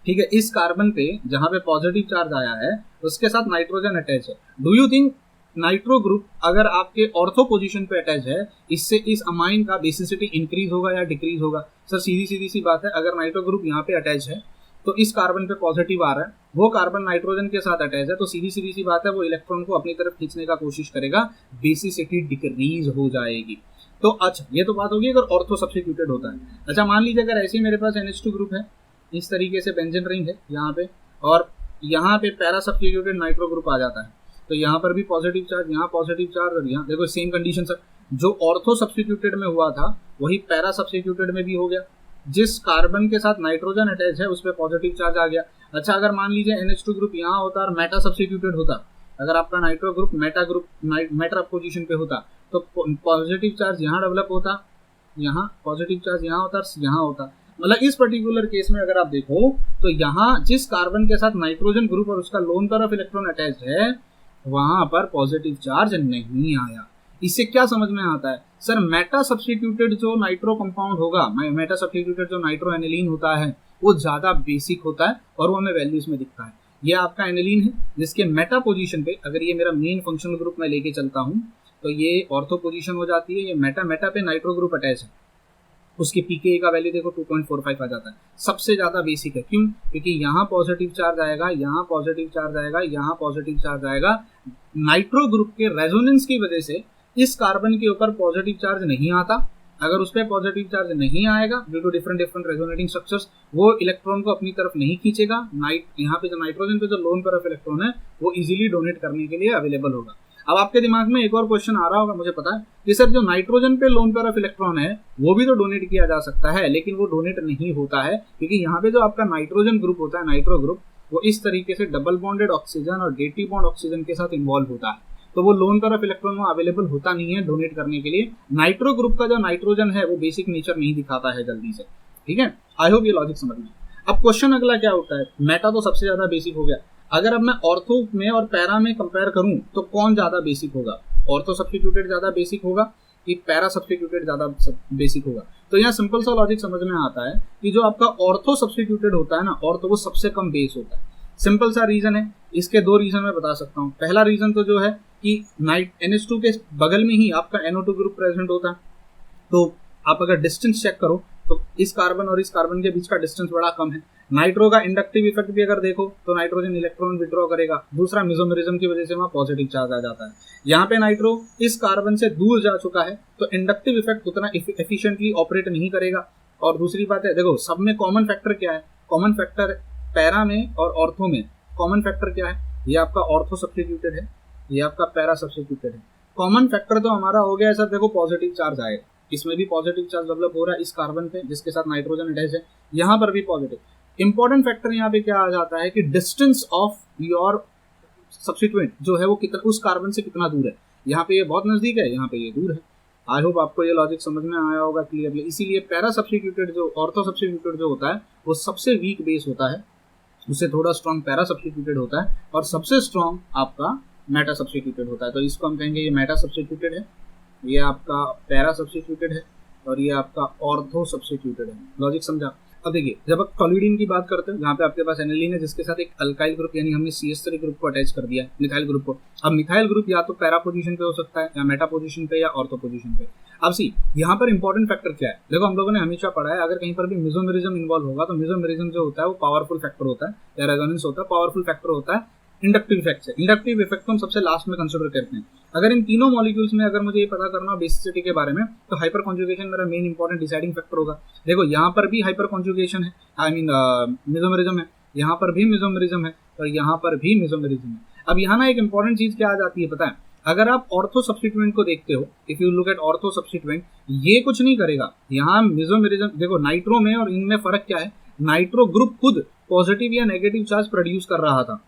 ठीक है, इस कार्बन पे जहां पे पॉजिटिव चार्ज आया है उसके साथ नाइट्रोजन अटैच है। Do you think nitro group अगर आपके ऑर्थो पोजीशन पे अटैच है, इससे इस अमाइन का बेसिसिटी इंक्रीज होगा या डिक्रीज होगा? सर सीधी सी बात है, अगर नाइट्रो ग्रुप यहाँ पे अटैच है तो इस कार्बन पे पॉजिटिव आ रहा है, वो कार्बन नाइट्रोजन के साथ अटैच है, तो सीधी सी बात है वो इलेक्ट्रॉन को अपनी तरफ खींचने का कोशिश करेगा, बेसिसिटी डिक्रीज हो जाएगी। तो अच्छा, ये तो बात होगी अगर ऑर्थो सब्स्टिट्यूटेड होता है। अच्छा, मान लीजिए अगर ऐसे ही मेरे पास NH2 ग्रुप है, इस तरीके से बेंजीन रिंग है यहाँ पे, और यहाँ पे पैरा सब्स्टिट्यूटेड नाइट्रो ग्रुप आ जाता है, तो यहाँ पर भी पॉजिटिव चार्ज, यहाँ पॉजिटिव चार्ज, और यहाँ देखो सेम कंडीशन सर, जो ऑर्थो सब्स्टिट्यूटेड में हुआ था वही पैरा सब्स्टिट्यूटेड में भी हो गया। जिस कार्बन के साथ नाइट्रोजन अटैच है उस पर पॉजिटिव चार्ज आ गया। अच्छा, अगर मान लीजिए NH2 ग्रुप यहाँ होता और मेटा सब्स्टिट्यूटेड होता, अगर आपका नाइट्रो ग्रुप मेटा पोजीशन पे होता तो पॉजिटिव चार्ज यहाँ डेवलप होता, यहाँ पॉजिटिव चार्ज यहाँ होता, यहाँ होता। मतलब इस पर्टिकुलर केस में अगर आप देखो तो यहाँ जिस कार्बन के साथ नाइट्रोजन ग्रुप और उसका लोन तरफ इलेक्ट्रॉन अटैच है वहां पर पॉजिटिव चार्ज नहीं आया। इससे क्या समझ में आता है? सर मेटा सब्स्टिट्यूटेड जो नाइट्रो कंपाउंड होगा, मेटा सब्स्टिट्यूटेड जो नाइट्रो एनिलीन होता है वो ज्यादा बेसिक होता है और वो हमें वैल्यूज में दिखता है। ये आपका एनिलीन है जिसके मेटा पोजीशन पे अगर ये मेरा मेन फंक्शनल ग्रुप में लेके चलता हूँ तो ये ऑर्थो पोजीशन हो जाती है, ये मेटा पे नाइट्रो ग्रुप अटैच है, उसकी pKa का वैल्यू देखो 2.45 आ जाता है, सबसे ज्यादा बेसिक है। क्यों? क्योंकि यहाँ पॉजिटिव चार्ज आएगा, यहाँ पॉजिटिव चार्ज आएगा, यहाँ पॉजिटिव चार्ज आएगा। नाइट्रो ग्रुप के रेजोनेंस की वजह से इस कार्बन के ऊपर पॉजिटिव चार्ज नहीं आता। अगर उस पर पॉजिटिव चार्ज नहीं आएगा due to different resonating structures, वो इलेक्ट्रॉन को अपनी तरफ नहीं खींचेगा। यहाँ पे जो नाइट्रोजन पे जो लोन तरफ इलेक्ट्रॉन है वो इजीली डोनेट करने के लिए अवेलेबल होगा। अब आपके दिमाग में एक और क्वेश्चन आ रहा होगा, मुझे पता है, कि सर जो नाइट्रोजन पे लोन तरफ इलेक्ट्रॉन है वो भी तो डोनेट किया जा सकता है, लेकिन वो डोनेट नहीं होता है क्योंकि यहाँ पे जो आपका नाइट्रोजन ग्रुप होता है, नाइट्रो ग्रुप, वो इस तरीके से डबल बॉन्डेड ऑक्सीजन और डेटी बॉन्ड ऑक्सीजन के साथ इन्वॉल्व होता है, तो वो लोन तरफ इलेक्ट्रॉन अवेलेबल होता नहीं है डोनेट करने के लिए। नाइट्रो ग्रुप का जो नाइट्रोजन है वो बेसिक नेचर नहीं दिखाता है जल्दी से, ठीक है। आई होप ये लॉजिक समझ में। अब क्वेश्चन अगला क्या होता है, मेटा तो सबसे ज्यादा बेसिक हो गया, अगर अब मैं ऑर्थो में और पैरा में कंपेयर करूं तो कौन ज्यादा बेसिक होगा? ऑर्थो सब्स्टिट्यूटेड ज्यादा बेसिक होगा कि पैरा सब्स्टिट्यूटेड ज्यादा बेसिक होगा? तो यहाँ सिंपल सा लॉजिक समझ में आता है कि जो आपका ऑर्थो सब्स्टिट्यूटेड होता है ना, ऑर्थो, वो सबसे कम बेस होता है। सिंपल सा रीजन है, इसके दो रीजन मैं बता सकता हूँ। पहला रीजन तो जो है कि NH2 के बगल में ही आपका NO2 ग्रुप प्रेजेंट होता है, तो आप अगर डिस्टेंस चेक करो तो इस कार्बन और इस कार्बन के बीच का डिस्टेंस बड़ा कम है। नाइट्रो का इंडक्टिव इफेक्ट भी अगर देखो तो नाइट्रोजन इलेक्ट्रॉन विड्रॉ करेगा, दूसरा मेसोमेरिज्म की वजह से वहां पॉजिटिव चार्ज आ जाता है। यहाँ पे नाइट्रो इस कार्बन से दूर जा चुका है तो इंडक्टिव इफेक्ट उतना एफिशिएंटली ऑपरेट नहीं करेगा। और दूसरी बात है, देखो सब में कॉमन फैक्टर क्या है, कॉमन फैक्टर पैरा में और ऑर्थो में कॉमन फैक्टर क्या है, ये आपका ऑर्थो सब्स्टिट्यूटेड है, ये आपका पैरा सब्स्टिट्यूटेड है। कॉमन फैक्टर तो हमारा हो गया है सर, देखो पॉजिटिव चार्ज आएगा, इसमें भी पॉजिटिव चार्ज डेवलप हो रहा है इस कार्बन पे जिसके साथ नाइट्रोजन अटैच है, यहाँ पर भी पॉजिटिव। इंपॉर्टेंट फैक्टर यहाँ पे क्या आ जाता है कि डिस्टेंस ऑफ योर सब्स्टिट्यूएंट जो है वो कितना उस कार्बन से कितना दूर है। यहाँ पे ये बहुत नजदीक है, यहाँ पे ये दूर है। आई होप आपको ये लॉजिक समझ में आया होगा क्लियरली। इसीलिए पैरा सब्स्टिट्यूटेड जो ऑर्थो सब्स्टिट्यूटेड जो होता है वो सबसे वीक बेस होता है, उससे थोड़ा स्ट्रॉन्ग पैरा सब्स्टिट्यूटेड होता है, और सबसे स्ट्रॉन्ग आपका मेटा सब्स्टिट्यूटेड होता है। तो इसको हम कहेंगे ये मेटा सब्स्टिट्यूटेड है, ये आपका पैरा सब्स्टिट्यूटेड है, और ये आपका ऑर्थो सब्स्टिट्यूटेड है। लॉजिक समझा? अब देखिए, जब आप टॉल्यूडीन की बात करते हैं, जहाँ पे आपके पास एनिलीन है जिसके साथ एक अल्काइल ग्रुप यानी हमने CH3 ग्रुप को अटैच कर दिया है मिथाइल ग्रुप को। अब मिथाइल ग्रुप या तो पैरा पोजीशन पे हो सकता है, या मेटा पोजीशन पे, या ऑर्थो पोजीशन पे। अब सी यहाँ पर इंपॉर्टेंट फैक्टर क्या है, देखो हम लोगों ने हमेशा पढ़ा है अगर कहीं पर भी मेसोमेरिज्म इन्वॉल्व होगा तो मेसोमेरिज्म जो होता है वो पावरफुल फैक्टर होता है, या रेजोनेंस होता है, पावरफुल फैक्टर होता है इंडक्टिव इफेक्ट से। इंडक्टिव इफेक्ट को हम सबसे लास्ट में कंसिडर करते हैं। अगर इन तीनों मॉलिक्यूल्स में अगर मुझे ये पता करना हो बेसिसिटी के बारे में तो हाइपर कॉन्जुगेशन मेरा मेन इंपॉर्टेंट डिसाइडिंग फैक्टर होगा। देखो यहाँ पर भी हाइपर कॉन्जुगेशन है, आई मीन मेसोमेरिज्म है, यहाँ पर भी मेसोमेरिज्म है, और यहाँ पर भी मेसोमेरिज्म है। अब यहाँ ना एक इंपॉर्टेंट चीज क्या आ जाती है पता है, अगर आप ऑर्थो सब्स्टिट्यूएंट को देखते हो, if you look at ortho substituent, ये कुछ नहीं करेगा। यहाँ मेसोमेरिज्म देखो, नाइट्रो में और इनमें फर्क क्या है, नाइट्रो ग्रुप खुद पॉजिटिव या नेगेटिव चार्ज प्रोड्यूस कर रहा था,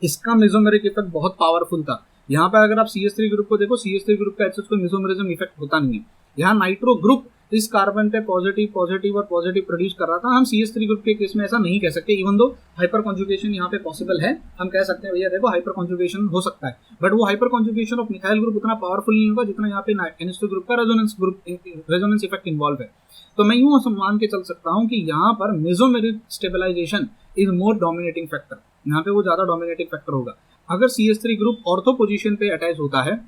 इसका मेसोमेरिक इफेक्ट बहुत पावरफुल था। यहाँ पे अगर आप CH3 ग्रुप को देखो, CH3 ग्रुप का एक्सेस कोई मेसोमेरिज्म इफेक्ट होता नहीं है। यहाँ नाइट्रो ग्रुप इस कार्बन पे पॉजिटिव पॉजिटिव और पॉजिटिव प्रोड्यूस कर रहा था। हम CH3 ग्रुप के केस में ऐसा नहीं कह सकते, इवन दो हाइपर कॉन्जुगेशन यहाँ पे पॉसिबल है। हम कह सकते हैं भैया देखो हाइपर कॉन्जुगेशन हो सकता है, बट वो hyper conjugation of methyl group उतना पावरफुल नहीं होगा जितना यहाँ पे NH2 ग्रुप का रेजोनेंस इफेक्ट इन्वॉल्व है। तो मैं यूं मान के चल सकता हूँ कि यहाँ पर mesomeric stabilisation is more dominating factor, यहाँ पे वो ज्यादा डोमिनेटिंग फैक्टर होगा। अगर CH3 ग्रुप ऑर्थो पोजीशन पे अटैच होता है,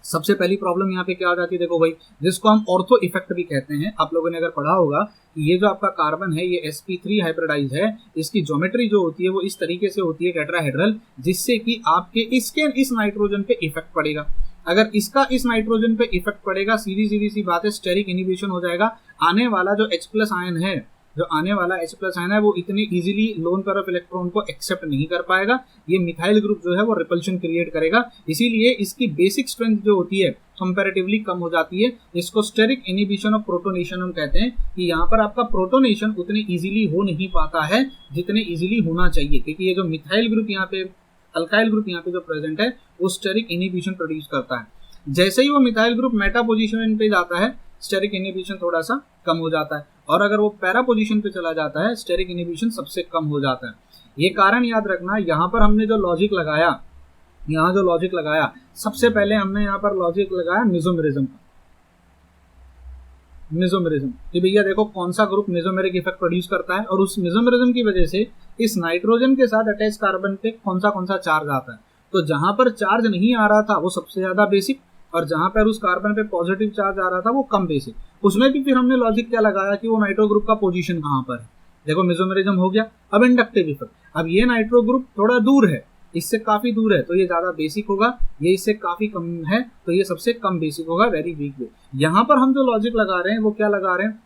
सबसे पहली प्रॉब्लम यहाँ पे क्या आ जाती है, देखो भाई, जिसको हम ऑर्थो इफेक्ट भी कहते हैं। आप लोगों ने अगर पढ़ा होगा कि ये जो आपका कार्बन है ये sp3 हाइब्रिडाइज है, इसकी ज्योमेट्री जो होती है वो इस तरीके से होती है टेट्राहेड्रल, जिससे कि आपके इसके इस नाइट्रोजन पे इफेक्ट पड़ेगा। अगर इसका इस नाइट्रोजन पे इफेक्ट पड़ेगा, सीधी सी बात है, स्टेरिक इनिबिशन हो जाएगा। आने वाला जो H+ आयन है, जो आने वाला H+ आयन है वो इतनी easily lone pair of electron को एक्सेप्ट नहीं कर पाएगा। ये मिथाइल ग्रुप जो है वो रिपल्शन क्रिएट करेगा, इसीलिए इसकी बेसिक स्ट्रेंथ जो होती है कंपैरेटिवली कम हो जाती है। इसको स्टेरिक इनिबिशन ऑफ प्रोटोनेशन हम कहते हैं, कि यहाँ पर आपका प्रोटोनेशन उतने इजीली हो नहीं पाता है जितने इजीली होना चाहिए, क्योंकि ये जो मिथाइल ग्रुप यहाँ पे, अल्काइल ग्रुप यहाँ पे जो प्रेजेंट है वो स्टेरिक इनिबिशन प्रोड्यूस करता है। जैसे ही वो मिथाइल ग्रुप मेटा पोजीशन पे जाता है, स्टेरिक इनिबिशन थोड़ा सा कम हो जाता है, और अगर वो पैरा पोजीशन पे चला जाता है, स्टेरिक इनिबिशन सबसे कम हो जाता है। ये कारण याद रखना, यहाँ पर हमने जो लॉजिक लगाया, यहाँ जो लॉजिक लगाया, सबसे पहले हमने यहाँ पर लॉजिक लगाया मेसोमेरिज्म का। मेसोमेरिज्म कि भैया देखो कौन सा ग्रुप मेसोमेरिक इफेक्ट प्रोड्यूस करता है, और उस मेसोमेरिज्म की वजह से इस नाइट्रोजन के साथ अटैच कार्बन पे कौन सा चार्ज आता है। तो जहां पर चार्ज नहीं आ रहा था वो सबसे ज्यादा बेसिक, और जहां पर उस कार्बन पे पॉजिटिव चार्ज आ रहा था वो कम बेसिक। उसमें भी फिर हमने लॉजिक क्या लगाया कि वो नाइट्रो ग्रुप का पोजीशन कहां पर है। देखो मेसोमेरिज्म हो गया। अब इंडक्टिव इफेक्ट, अब ये नाइट्रो ग्रुप थोड़ा दूर है, इससे काफी दूर है, तो ये ज्यादा बेसिक होगा, ये इससे काफी कम है तो ये सबसे कम बेसिक होगा, वेरी वीक वे। यहाँ पर हम जो लॉजिक लगा रहे हैं वो क्या लगा रहे हैं,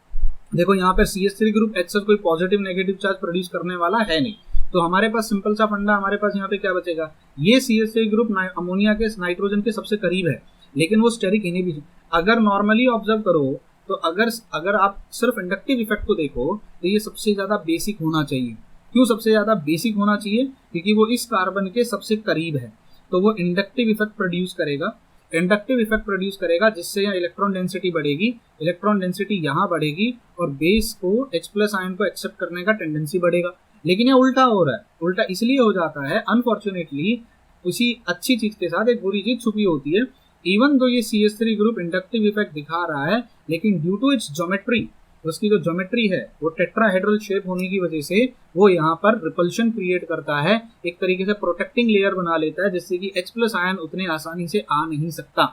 देखो यहाँ पर CH3 ग्रुप एक्सेस कोई पॉजिटिव नेगेटिव चार्ज प्रोड्यूस करने वाला है नहीं, तो हमारे पास सिंपल सा फंडा, हमारे पास यहाँ पे क्या बचेगा, ये CH3 ग्रुप अमोनिया के नाइट्रोजन के सबसे करीब है, लेकिन वो स्टेरिक इनिबिशन। अगर नॉर्मली ऑब्जर्व करो तो अगर आप सिर्फ इंडक्टिव इफेक्ट को देखो तो ये सबसे ज्यादा बेसिक होना चाहिए। क्यों सबसे ज्यादा बेसिक होना चाहिए, क्योंकि वो इस कार्बन के सबसे करीब है, तो वो इंडक्टिव इफेक्ट प्रोड्यूस करेगा। इंडक्टिव इफेक्ट प्रोड्यूस करेगा जिससे यहाँ इलेक्ट्रॉन डेंसिटी बढ़ेगी, इलेक्ट्रॉन डेंसिटी यहाँ बढ़ेगी और बेस को H+ आयन को एक्सेप्ट करने का टेंडेंसी बढ़ेगा। लेकिन ये उल्टा हो रहा है। उल्टा इसलिए हो जाता है, अनफॉर्चुनेटली उसी अच्छी चीज के साथ एक बुरी चीज छुपी होती है। इवन तो ये CH3 ग्रुप इंडक्टिव इफेक्ट दिखा रहा है, लेकिन ड्यू टू इट्स ज्योमेट्री, उसकी जो ज्योमेट्री है वो टेट्राहेड्रल शेप होने की वजह से वो यहाँ पर रिपल्शन क्रिएट करता है, एक तरीके से प्रोटेक्टिंग लेयर बना लेता है, जिससे कि H+ आयन उतने आसानी से आ नहीं सकता।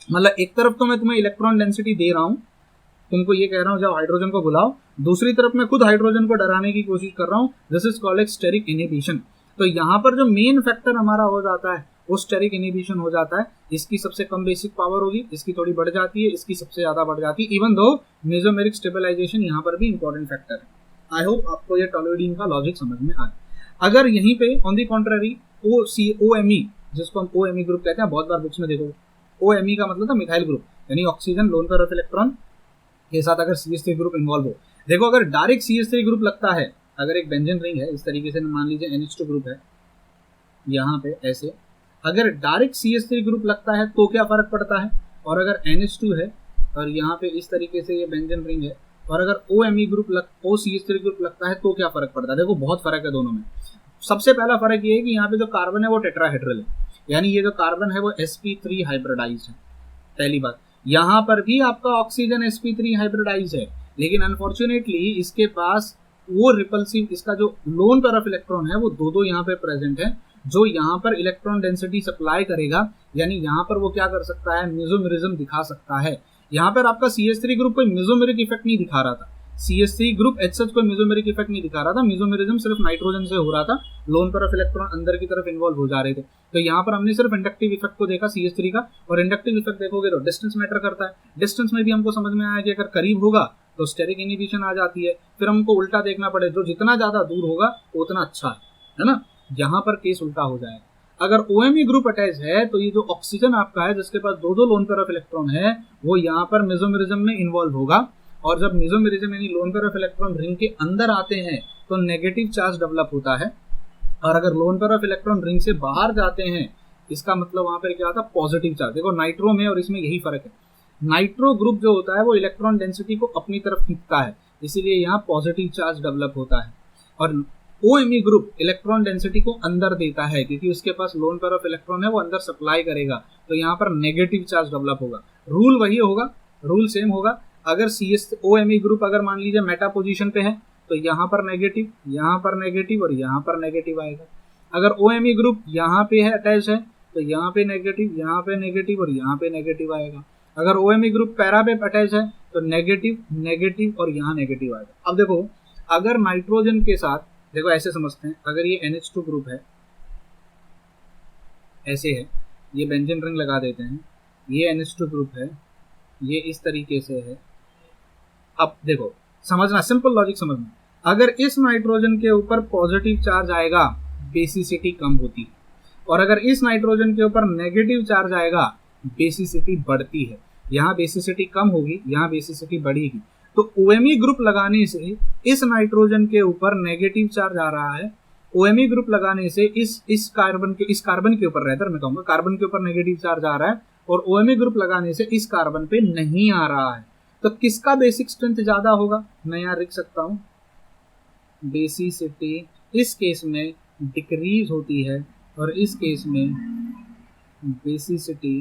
मतलब एक तरफ तो मैं तुम्हें इलेक्ट्रॉन डेंसिटी दे रहा हूँ, तुमको ये कह रहा हूँ जाओ हाइड्रोजन को बुलाओ, दूसरी तरफ मैं खुद हाइड्रोजन को डराने की कोशिश कर रहा हूँ, this is called steric inhibition. तो यहाँ पर जो मेन फैक्टर हमारा हो जाता है वो स्टेरिक इनहिबिशन हो जाता है। इसकी सबसे कम बेसिक पावर होगी, इसकी थोड़ी बढ़ जाती है, इसकी सबसे ज्यादा बढ़ जाती है, इवन दो मेसोमेरिक स्टेबलाइजेशन यहाँ पर भी इंपॉर्टेंट फैक्टर है। आई होप आपको ये टॉलोइडीन का लॉजिक समझ में आए। अगर यहीं पे ऑन दी कॉन्ट्ररी OMe, जिसको हम OMe ग्रुप कहते हैं, बहुत बार बुक्स में देखो OMe का मतलब था मिथाइल ग्रुप, यानी oxygen lone pair of electron के साथ अगर CH3 ग्रुप इन्वॉल्व हो। देखो अगर डायरेक्ट CH3 ग्रुप लगता है, अगर एक बेंजीन रिंग है इस तरीके से, मान लीजिए NH2 ग्रुप है यहाँ पे ऐसे, अगर डायरेक्ट CH3 ग्रुप लगता है तो क्या फर्क पड़ता है, और अगर NH2 है और यहाँ पे इस तरीके से ये बेंजीन रिंग है और अगर OMe ग्रुप OCH3 ग्रुप लगता है तो क्या फर्क पड़ता है। देखो बहुत फर्क है दोनों में। सबसे पहला फर्क ये है कि यहाँ पे जो कार्बन है वो टेट्राहेड्रल है, यानी ये जो कार्बन है वो sp3 हाइब्रिडाइज्ड है। पहली बात, यहाँ पर भी आपका ऑक्सीजन sp3 हाइब्रिडाइज्ड है, लेकिन अनफॉर्चुनेटली इसके पास वो रिपल्सिव, इसका जो लोन पेयर ऑफ इलेक्ट्रॉन है वो दो यहाँ पे प्रेजेंट है, जो यहाँ पर इलेक्ट्रॉन डेंसिटी सप्लाई करेगा, यानी यहाँ पर वो क्या कर सकता है, मेसोमेरिज्म दिखा सकता है। यहाँ पर आपका CH3 ग्रुप कोई मेसोमेरिक इफेक्ट नहीं दिखा रहा था, CH3 ग्रुप HH कोई मेसोमेरिक इफेक्ट नहीं दिखा रहा था, मेसोमेरिज्म सिर्फ नाइट्रोजन से हो रहा था, लोन पेयर ऑफ इलेक्ट्रॉन अंदर की तरफ इन्वॉल्व हो जा रहे थे। तो यहाँ पर हमने सिर्फ इंडक्टिव इफेक्ट को देखा CH3 का, और इंडक्टिव इफेक्ट देखोगे तो डिस्टेंस मैटर करता है। डिस्टेंस में भी हमको समझ में आया कि अगर करीब होगा तो स्टेरिक इनहिबिशन आ जाती है, फिर हमको उल्टा देखना पड़े, जो जितना ज्यादा दूर होगा उतना अच्छा है ना। यहाँ पर केस उल्टा हो जाएगा। अगर OMe ग्रुप अटैच है तो ये जो ऑक्सीजन आपका है जिसके पास दो लोन पेयर ऑफ इलेक्ट्रॉन है वो यहाँ पर मेसोमेरिज्म में इन्वॉल्व होगा, और जब मेसोमेरिज्म यानी lone pair of electron ring के अंदर आते हैं तो नेगेटिव चार्ज डेवलप होता है, और अगर lone pair of electron ring से बाहर जाते हैं इसका मतलब वहां पर क्या होता है, पॉजिटिव चार्ज। देखो नाइट्रो में और इसमें यही फर्क है, नाइट्रो ग्रुप जो होता है वो इलेक्ट्रॉन डेंसिटी को अपनी तरफ खींचता है, इसीलिए यहाँ पॉजिटिव चार्ज डेवलप होता है, और OMe ग्रुप इलेक्ट्रॉन डेंसिटी को अंदर देता है क्योंकि उसके पास लोन पेयर ऑफ इलेक्ट्रॉन है, वो अंदर सप्लाई करेगा, तो यहाँ पर नेगेटिव चार्ज डेवलप होगा। रूल वही होगा, रूल सेम होगा। अगर OMe ग्रुप अगर मान लीजिए मेटा पोजीशन पे है तो यहाँ पर नेगेटिव, यहाँ पर नेगेटिव और यहाँ पर नेगेटिव आएगा। अगर OMe ग्रुप यहाँ पे है अटैच है तो यहाँ पे नेगेटिव, यहाँ पे नेगेटिव और यहाँ पे नेगेटिव आएगा। अगर OMe ग्रुप पैरा पे अटैच है तो नेगेटिव, नेगेटिव और यहाँ नेगेटिव आएगा। अब देखो अगर नाइट्रोजन के साथ, देखो ऐसे समझते हैं, अगर ये NH2 ग्रुप है ऐसे है, ये बेंजीन रिंग लगा देते हैं, ये NH2 ग्रुप है, ये इस तरीके से है। अब देखो समझना, सिंपल लॉजिक समझना, अगर इस नाइट्रोजन के ऊपर पॉजिटिव चार्ज आएगा बेसिसिटी कम होती है, और अगर इस नाइट्रोजन के ऊपर नेगेटिव चार्ज आएगा बेसिसिटी बढ़ती है। यहाँ बेसिसिटी कम होगी, यहाँ बेसिसिटी बढ़ेगी। तो OMe ग्रुप लगाने से इस नाइट्रोजन के ऊपर नेगेटिव चार्ज आ रहा है, OMe ग्रुप लगाने से इस कार्बन के ऊपर, रहता मैं कहूंगा कार्बन के ऊपर नेगेटिव चार्ज आ रहा है, और OMe ग्रुप लगाने से इस कार्बन पे नहीं आ रहा है। तो किसका बेसिक स्ट्रेंथ ज्यादा होगा, मैं यहाँ लिख सकता हूँ बेसिसिटी इस केस में डिक्रीज होती है और इस केस में बेसिसिटी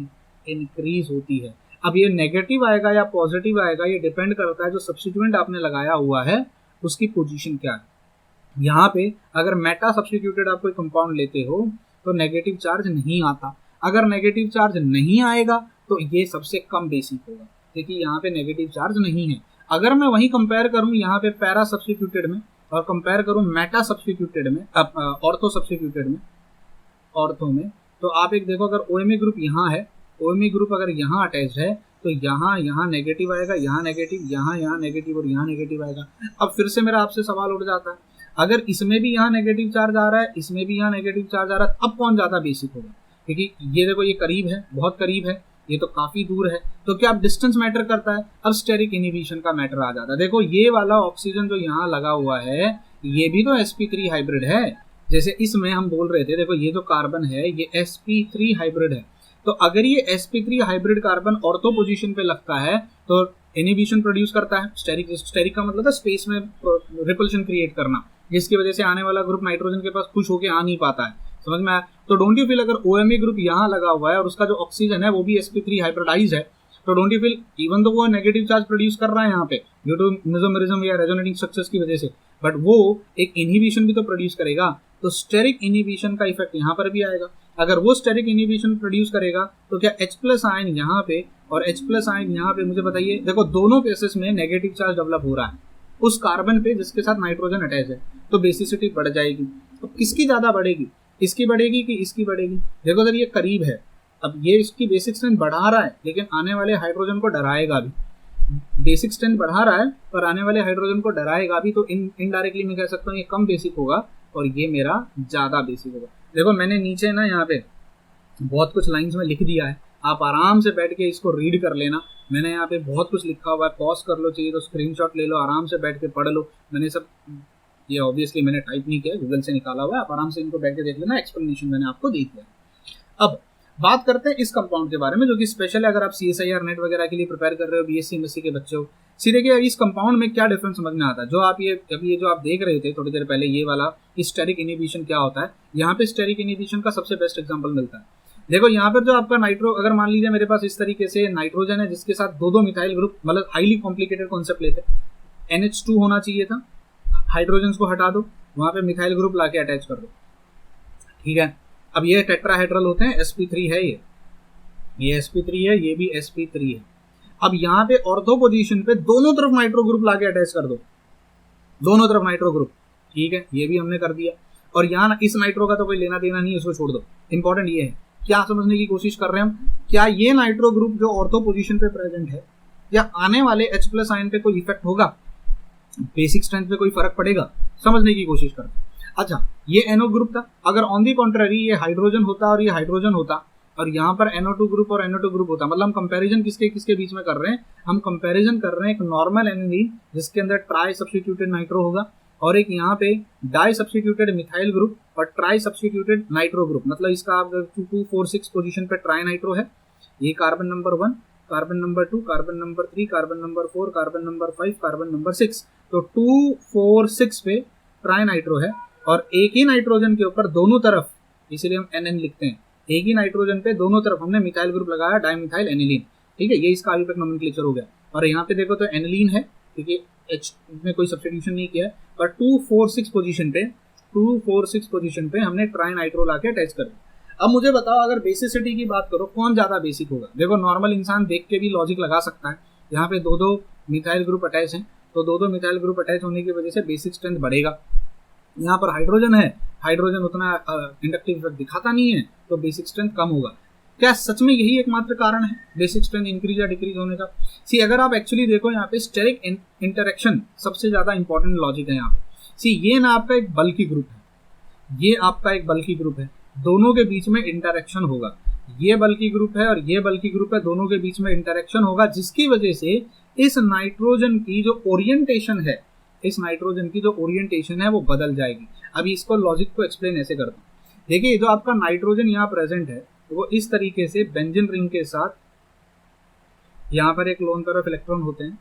इंक्रीज होती है। अब ये नेगेटिव आएगा या पॉजिटिव आएगा ये डिपेंड करता है जो सब्स्टिट्यूएंट आपने लगाया हुआ है उसकी पोजीशन क्या है। यहाँ पे अगर मेटा सब्स्टिट्यूटेड आप कोई कंपाउंड लेते हो तो नेगेटिव चार्ज नहीं आता, अगर नेगेटिव चार्ज नहीं आएगा तो ये सबसे कम बेसिक होगा, देखिए यहाँ पे नेगेटिव चार्ज नहीं है। अगर मैं वही कंपेयर करूँ यहाँ पे पैरा सब्स्टिट्यूटेड में और कंपेयर करूँ मेटा सब्स्टिट्यूटेड में, ऑर्थो सब्स्टिट्यूटेड में, ऑर्थो में, तो आप एक देखो अगर OMe ग्रुप यहाँ है, OMe ग्रुप अगर यहाँ अटैच है तो यहाँ नेगेटिव आएगा, यहाँ नेगेटिव, यहाँ नेगेटिव और यहाँ नेगेटिव आएगा। अब फिर से मेरा आपसे सवाल उठ जाता है, अगर इसमें भी यहाँ नेगेटिव चार्ज आ रहा है, इसमें भी यहाँ नेगेटिव चार्ज आ रहा है, अब कौन ज्यादा बेसिक होगा? क्योंकि ये देखो ये करीब है, बहुत करीब है, ये तो काफी दूर है, तो क्या अब डिस्टेंस मैटर करता है? अब स्टेरिक इनहिबिशन का मैटर आ जाता है। देखो ये वाला ऑक्सीजन जो यहाँ लगा हुआ है ये भी तो sp3 हाइब्रिड है, जैसे इसमें हम बोल रहे थे, देखो ये जो कार्बन है ये sp3 हाइब्रिड है, तो अगर ये sp3 hybrid carbon ortho position पे लगता है तो इनहिबिशन प्रोड्यूस करता है। स्टेरिक का मतलब है स्पेस में रिपल्शन क्रिएट करना, जिसकी वजह से आने वाला ग्रुप नाइट्रोजन के पास खुश होकर आ नहीं पाता है, समझ में आया? तो डोंट यू फील अगर OMe ग्रुप यहाँ लगा हुआ है और उसका जो ऑक्सीजन है वो भी sp3 हाइब्रिडाइज है, तो डोंट यू फील इवन तो वो नेगेटिव चार्ज प्रोड्यूस कर रहा है यहाँ पे ड्यू टू मेसोमेरिज्म या रेजोनेटिंग स्ट्रक्चर्स की वजह से, बट वो एक इनहिबिशन भी तो प्रोड्यूस करेगा, तो स्टेरिक इनहिबिशन का इफेक्ट यहाँ पर भी आएगा। अगर वो स्टेरिक इनहिबिशन प्रोड्यूस करेगा तो क्या H प्लस आयन यहाँ पे और H प्लस आयन यहाँ पे, मुझे बताइए, देखो दोनों केसेस में नेगेटिव चार्ज डेवलप हो रहा है उस कार्बन पे जिसके साथ नाइट्रोजन अटैच है, तो बेसिसिटी बढ़ जाएगी। तो किसकी ज्यादा बढ़ेगी, इसकी बढ़ेगी कि इसकी बढ़ेगी? देखो सर ये करीब है, अब ये इसकी बेसिक स्ट्रेंथ बढ़ा रहा है लेकिन आने वाले हाइड्रोजन को डराएगा भी। बेसिक स्ट्रेंथ बढ़ा रहा है और आने वाले हाइड्रोजन को डराएगा भी, तो इनडायरेक्टली मैं कह सकता हूँ ये कम बेसिक होगा और ये मेरा ज्यादा बेसिक होगा। देखो मैंने नीचे ना यहाँ पे बहुत कुछ लाइंस में लिख दिया है, आप आराम से बैठ के इसको रीड कर लेना। मैंने यहाँ पे बहुत कुछ लिखा हुआ है, पॉज कर लो, चाहिए तो स्क्रीनशॉट ले लो, आराम से बैठ के पढ़ लो। मैंने सब ये ऑब्वियसली मैंने टाइप नहीं किया, गूगल से निकाला हुआ है, आप आराम से इनको बैठ के देख लेना, एक्सप्लेनेशन मैंने आपको दे दिया। अब बात करते हैं इस कंपाउंड के बारे में जो कि स्पेशल है अगर आप CSIR नेट वगैरह के लिए प्रिपेयर कर रहे हो, BSc MSc के बच्चे हो। सीधे देखिए इस कंपाउंड में क्या डिफरेंस समझ में आता है। जो आप ये अभी ये जो आप देख रहे थे थोड़ी देर पहले, ये वाला स्टेरिक इनहिबिशन क्या होता है, यहाँ पे स्टेरिक इनहिबिशन का सबसे बेस्ट एग्जांपल मिलता है। देखो यहाँ पर जो आपका नाइट्रो, अगर मान लीजिए मेरे पास इस तरीके से नाइट्रोजन है जिसके साथ दो मिथाइल ग्रुप, मतलब हाईली कॉम्प्लिकेटेड कॉन्सेप्ट लेते, NH2 होना चाहिए था, हाइड्रोजन को हटा दो, वहां पे मिथाइल ग्रुप लाके अटैच कर दो, ठीक है। अब ये टेट्राहेड्रल होते हैं, sp3 है, ये sp3 है, ये भी sp3 है। अब यहाँ पे ऑर्थो पोजीशन पे दोनों तरफ नाइट्रो ग्रुप लाके अटैच कर दो, दोनों तरफ नाइट्रो ग्रुप, ठीक है, ये भी हमने कर दिया। और यहाँ इस नाइट्रो का तो कोई लेना देना नहीं है, उसको छोड़ दो। इंपॉर्टेंट ये है, क्या समझने की कोशिश कर रहे हैं हम, क्या ये नाइट्रो ग्रुप जो ऑर्थो पोजीशन पे प्रेजेंट है, या आने वाले H प्लस आयन पे कोई इफेक्ट होगा, बेसिक स्ट्रेंथ पे कोई फर्क पड़ेगा, समझने की कोशिश करते हैं। अच्छा ये NO ग्रुप था, अगर ऑन दी कॉन्ट्ररी ये हाइड्रोजन होता और ये हाइड्रोजन होता और यहाँ पर NO2 ग्रुप और NO2 ग्रुप होता, मतलब हम कंपैरिजन किसके किसके बीच में कर रहे हैं, हम कंपैरिजन कर रहे हैं एक नॉर्मल एनिलीन जिसके अंदर ट्राई सब्स्टिट्यूटेड नाइट्रो होगा और एक यहाँ पे डाई सब्स्टिट्यूटेड मिथाइल ग्रुप और ट्राई सब्स्टिट्यूटेड नाइट्रो ग्रुप, मतलब इसका 2,2,4,6 पोजीशन पे ट्राई नाइट्रो है। ये carbon number 1, carbon number 2, carbon number 3, carbon number 4, carbon number 5, carbon number 6, तो 2, 4, 6 पे ट्राई नाइट्रो है। और एक ही नाइट्रोजन के ऊपर दोनों तरफ, इसीलिए हम NN लिखते हैं, एक ही नाइट्रोजन पे दोनों तरफ हमने मिथाइल ग्रुप लगाया, डाइमिथाइल एनिलीन, ठीक है, ये इसका आयुर्वेदिक नोमेनक्लेचर हो गया। और यहाँ पे देखो तो एनिलीन है क्योंकि H में कोई सब्स्टिट्यूशन नहीं किया है, पर 2,4,6 पोजीशन पे हमने ट्राई नाइट्रो लाके अटैच कर दिया। अब मुझे बताओ अगर बेसिसिटी की बात करो कौन ज्यादा बेसिक होगा। देखो नॉर्मल इंसान देख के भी लॉजिक लगा सकता है, यहाँ पे दो मिथाइल ग्रुप अटैच हैं, तो दो मिथाइल ग्रुप अटैच होने की वजह से बेसिक स्ट्रेंथ बढ़ेगा। यहाँ पर हाइड्रोजन है, हाइड्रोजन उतना इंडक्टिव इफेक्ट दिखाता नहीं है, तो बेसिक स्ट्रेंथ कम होगा। क्या सच में यही एकमात्र कारण है बेसिक स्ट्रेंथ इंक्रीज या डिक्रीज होने का? सी अगर आप एक्चुअली देखो यहाँ पे स्टेरिक इंटरेक्शन सबसे ज्यादा इंपॉर्टेंट लॉजिक है यहाँ पे। सी ये ना आपका एक बल्की ग्रुप है, ये आपका एक बल्की ग्रुप है, दोनों के बीच में इंटरेक्शन होगा, ये बल्की ग्रुप है और ये बल्की ग्रुप है, दोनों के बीच में इंटरेक्शन होगा, जिसकी वजह से इस नाइट्रोजन की जो ओरिएंटेशन है, इस नाइट्रोजन की जो ओरिएंटेशन है वो बदल जाएगी। अभी इसको लॉजिक को एक्सप्लेन ऐसे करता हूँ। देखिए जो आपका नाइट्रोजन यहाँ प्रेजेंट है वो इस तरीके से बेंजीन रिंग के साथ, यहाँ पर एक लोन पेयर ऑफ इलेक्ट्रॉन होते हैं,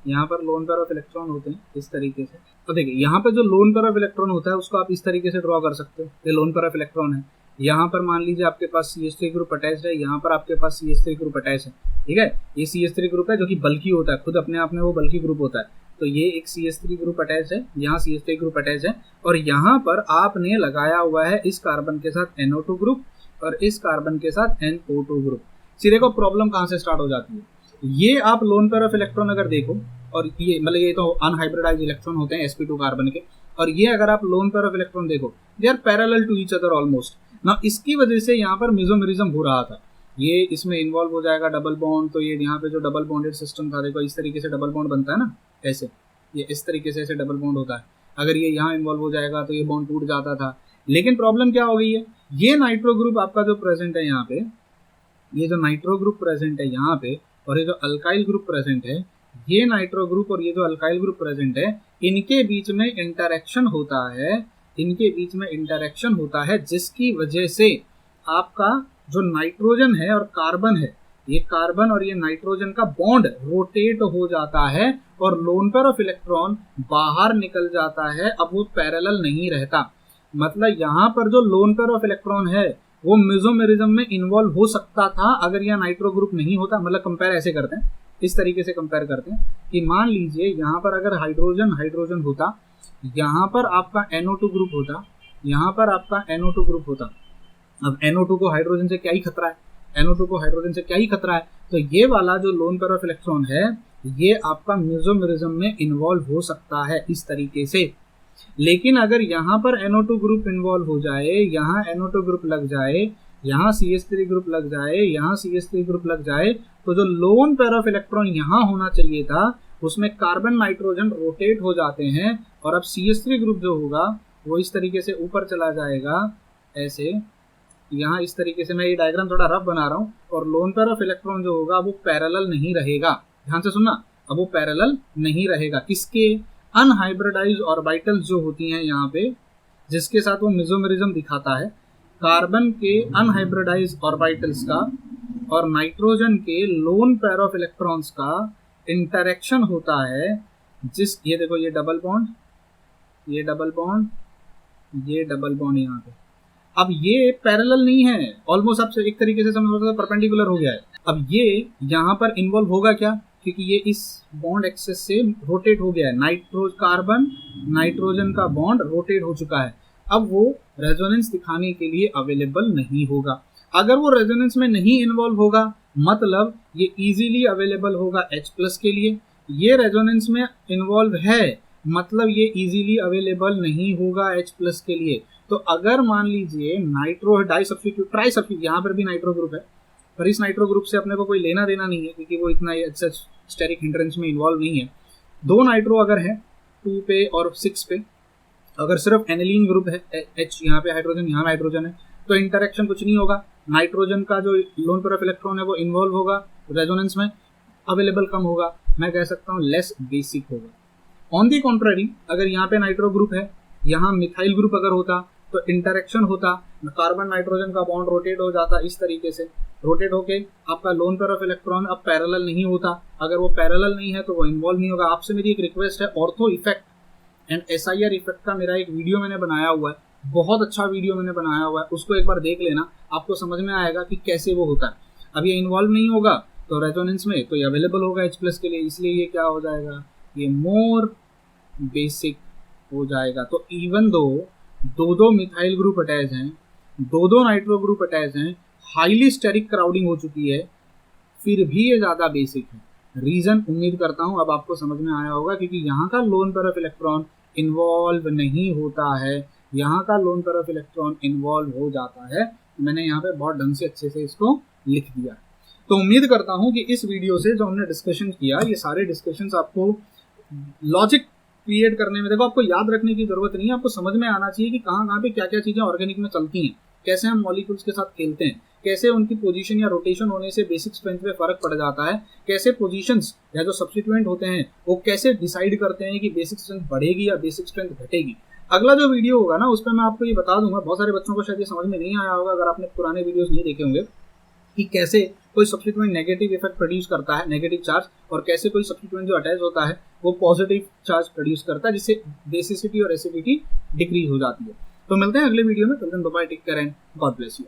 यहाँ पर लोन पेयर ऑफ इलेक्ट्रॉन होते हैं इस तरीके से। तो देखिए यहाँ पे जो लोन पेयर ऑफ इलेक्ट्रॉन होता है उसको आप इस तरीके से ड्रॉ कर सकते हो, ये लोन पेयर ऑफ इलेक्ट्रॉन है। यहाँ पर मान लीजिए आपके पास CH3 ग्रुप अटैच है, यहाँ पर आपके पास CH3 ग्रुप अटैच है, ठीक है। ये CH3 ग्रुप है जो कि बल्की होता है, खुद अपने आप में वो बल्की ग्रुप होता है। तो ये एक CH3 ग्रुप अटैच है, यहाँ CH3 ग्रुप अटैच है, और यहाँ पर आपने लगाया हुआ है इस कार्बन के साथ NO2 ग्रुप और इस कार्बन के साथ NO2 ग्रुप। सीधे को प्रॉब्लम कहाँ से स्टार्ट हो जाती है, ये आप लोन पेयर ऑफ इलेक्ट्रॉन अगर देखो, और ये मतलब ये तो अनहाइब्रिडाइज इलेक्ट्रॉन होते हैं sp2 कार्बन के, और ये अगर आप लोन पेयर ऑफ इलेक्ट्रॉन देखो, they are parallel to each other almost ना। इसकी वजह से यहाँ पर मेसोमेरिज्म हो रहा था, ये इसमें इन्वॉल्व हो जाएगा डबल बॉन्ड। तो ये यहाँ पे जो डबल बॉन्डेड सिस्टम था, देखो इस तरीके से डबल बॉन्ड बनता है ना, ऐसे ये इस तरीके से ऐसे डबल बॉन्ड होता है। अगर ये यहाँ इन्वॉल्व हो जाएगा तो ये बॉन्ड टूट जाता था। लेकिन प्रॉब्लम क्या हो गई है, ये नाइट्रो ग्रुप आपका जो प्रेजेंट है यहाँ पे, ये जो नाइट्रो ग्रुप प्रेजेंट है यहाँ पे, और ये जो अल्काइल ग्रुप प्रेजेंट है, ये नाइट्रो ग्रुप और ये जो अल्काइल ग्रुप प्रेजेंट है, इनके बीच में इंटरेक्शन होता है, इनके बीच में इंटरेक्शन होता है, जिसकी वजह से आपका जो नाइट्रोजन है और कार्बन है, ये कार्बन और ये नाइट्रोजन का बॉन्ड रोटेट हो जाता है और लोन पेयर ऑफ इलेक्ट्रॉन बाहर निकल जाता है। अब वो पैरेलल नहीं रहता, मतलब यहाँ पर जो लोन पेयर ऑफ इलेक्ट्रॉन है वो मेसोमेरिज्म में इन्वॉल्व हो सकता था अगर यह नाइट्रो ग्रुप नहीं होता। मतलब कंपेयर ऐसे करते हैं, इस तरीके से कंपेयर करते हैं कि मान लीजिए यहाँ पर अगर हाइड्रोजन होता, यहाँ पर आपका NO2 ग्रुप होता, यहाँ पर आपका NO2 ग्रुप होता, अब NO2 को हाइड्रोजन से क्या ही खतरा है, NO2 को हाइड्रोजन से क्या ही खतरा है। तो ये वाला जो लोन पेयर ऑफ इलेक्ट्रॉन है ये आपका मेसोमेरिज्म में इन्वॉल्व हो सकता है इस तरीके से। लेकिन अगर यहाँ पर NO2 ग्रुप इन्वॉल्व हो जाए, यहाँ NO2 ग्रुप लग जाए, यहाँ CH3 ग्रुप लग जाए, यहाँ CH3 ग्रुप लग जाए, तो जो लोन पेयर ऑफ इलेक्ट्रॉन यहाँ होना चाहिए था उसमें कार्बन नाइट्रोजन रोटेट हो जाते हैं और अब CH3 ग्रुप जो होगा वो इस तरीके से ऊपर चला जाएगा ऐसे, यहाँ इस तरीके से। मैं ये डायग्राम थोड़ा रफ बना रहा हूँ। और लोन पेयर ऑफ इलेक्ट्रॉन जो होगा वो पैरेलल नहीं रहेगा, ध्यान से सुनना, अब वो पैरेलल नहीं रहेगा। किसके? अनहाइब्रिडाइज्ड ऑर्बिटल्स जो होती हैं यहाँ पे, जिसके साथ वो मेसोमेरिज्म दिखाता है, कार्बन के अनहाइब्रिडाइज्ड ऑर्बिटल्स का और नाइट्रोजन के लोन पेयर ऑफ इलेक्ट्रॉन्स का इंटरेक्शन होता है। ये देखो, ये डबल बॉन्ड, ये डबल बॉन्ड, ये डबल बॉन्ड यहाँ पे। अब ये पैरेलल नहीं है, ऑलमोस्ट आप एक तरीके से समझ सकते, परपेंडिकुलर हो गया है। अब ये यहाँ पर इन्वॉल्व होगा क्या, क्योंकि ये इस बॉन्ड एक्सेस से रोटेट हो गया है, कार्बन नाइट्रोजन का बॉन्ड रोटेट हो चुका है। अब वो रेजोनेंस दिखाने के लिए अवेलेबल नहीं होगा। अगर वो रेजोनेंस में नहीं इन्वॉल्व होगा मतलब ये इजीली अवेलेबल होगा H+ के लिए। ये रेजोनेंस में इन्वॉल्व है मतलब ये इजीली अवेलेबल नहीं होगा H+ के लिए। तो अगर मान लीजिए nitro di substitute, tri substitute, यहाँ पर भी नाइट्रो ग्रुप है, पर इस नाइट्रो ग्रुप से अपने को कोई लेना देना नहीं है क्योंकि वो इतना स्टेरिक हिंड्रेंस में इन्वॉल्व नहीं है। दो नाइट्रो अगर है 2 पे और 6 पे, अगर सिर्फ एनिलीन ग्रुप है, H यहाँ पे हाइड्रोजन, यहाँ हाइड्रोजन है, तो इंटरेक्शन कुछ नहीं होगा। नाइट्रोजन का जो लोन पेयर ऑफ इलेक्ट्रॉन है वो इन्वॉल्व होगा रेजोनेंस में, अवेलेबल कम होगा, मैं कह सकता हूँ लेस बेसिक होगा। ऑन दी कॉन्ट्ररी, अगर यहाँ पे नाइट्रो ग्रुप है, यहाँ मिथाइल ग्रुप अगर होता तो इंटरेक्शन होता, कार्बन नाइट्रोजन का बॉन्ड रोटेट हो जाता इस तरीके से, रोटेट होके आपका लोन पेयर ऑफ इलेक्ट्रॉन अब पैरेलल नहीं होता। अगर वो पैरेलल नहीं है तो वो इन्वॉल्व नहीं होगा। आपसे मेरी एक रिक्वेस्ट है, ortho effect and SIR effect का मेरा एक वीडियो मैंने बनाया हुआ है, बहुत अच्छा वीडियो मैंने बनाया हुआ है, उसको एक बार देख लेना, आपको समझ में आएगा कि कैसे वो होता है। अब ये इन्वॉल्व नहीं होगा तो रेजोनेंस में तो ये अवेलेबल होगा H+ के लिए, इसलिए ये क्या हो जाएगा, ये मोर बेसिक हो जाएगा। तो even though methyl group attach हैं, दो नाइट्रो ग्रुप अटैच हैं, हाईली स्टेरिक क्राउडिंग हो चुकी है, फिर भी ये ज़्यादा बेसिक है। रीज़न उम्मीद करता हूँ अब आपको समझ में आया होगा, क्योंकि यहाँ का lone pair of electron involve नहीं होता है, यहाँ का lone pair of electron involve हो जाता है। मैंने यहाँ पे बहुत ढंग से अच्छे से इसको लिख दिया। तो उम्मीद करता हूँ कि इस वीडियो से जो हमने डिस्कशन किया, ये सारे डिस्कशंस आपको लॉजिक क्रिएट करने में, देखो आपको याद रखने की जरूरत नहीं है, आपको समझ में आना चाहिए कि कहाँ पे क्या क्या चीज़ें ऑर्गेनिक में चलती हैं, कैसे हम मॉलिक्यूल्स के साथ खेलते हैं, कैसे उनकी पोजीशन या रोटेशन होने से बेसिक स्ट्रेंथ पे फर्क पड़ जाता है, कैसे पोजीशंस या जो सब्स्टिट्यूएंट होते हैं वो कैसे डिसाइड करते हैं कि बेसिक स्ट्रेंथ बढ़ेगी या बेसिक स्ट्रेंथ घटेगी। अगला जो वीडियो होगा ना उस पर मैं आपको ये बता दूंगा, बहुत सारे बच्चों को शायद ये समझ में नहीं आया होगा अगर आपने पुराने वीडियोस नहीं देखे होंगे, कि कैसे कोई सब्स्टिट्यूएंट नेगेटिव इफेक्ट प्रोड्यूस करता है, नेगेटिव चार्ज, और कैसे कोई सब्स्टिट्यूएंट जो अटैच होता है वो पॉजिटिव चार्ज प्रोड्यूस करता है, जिससे बेसिसिटी और एसिडिटी डिक्रीज हो जाती है। तो मिलते हैं अगले वीडियो में, तब तक bye, take care and God bless you.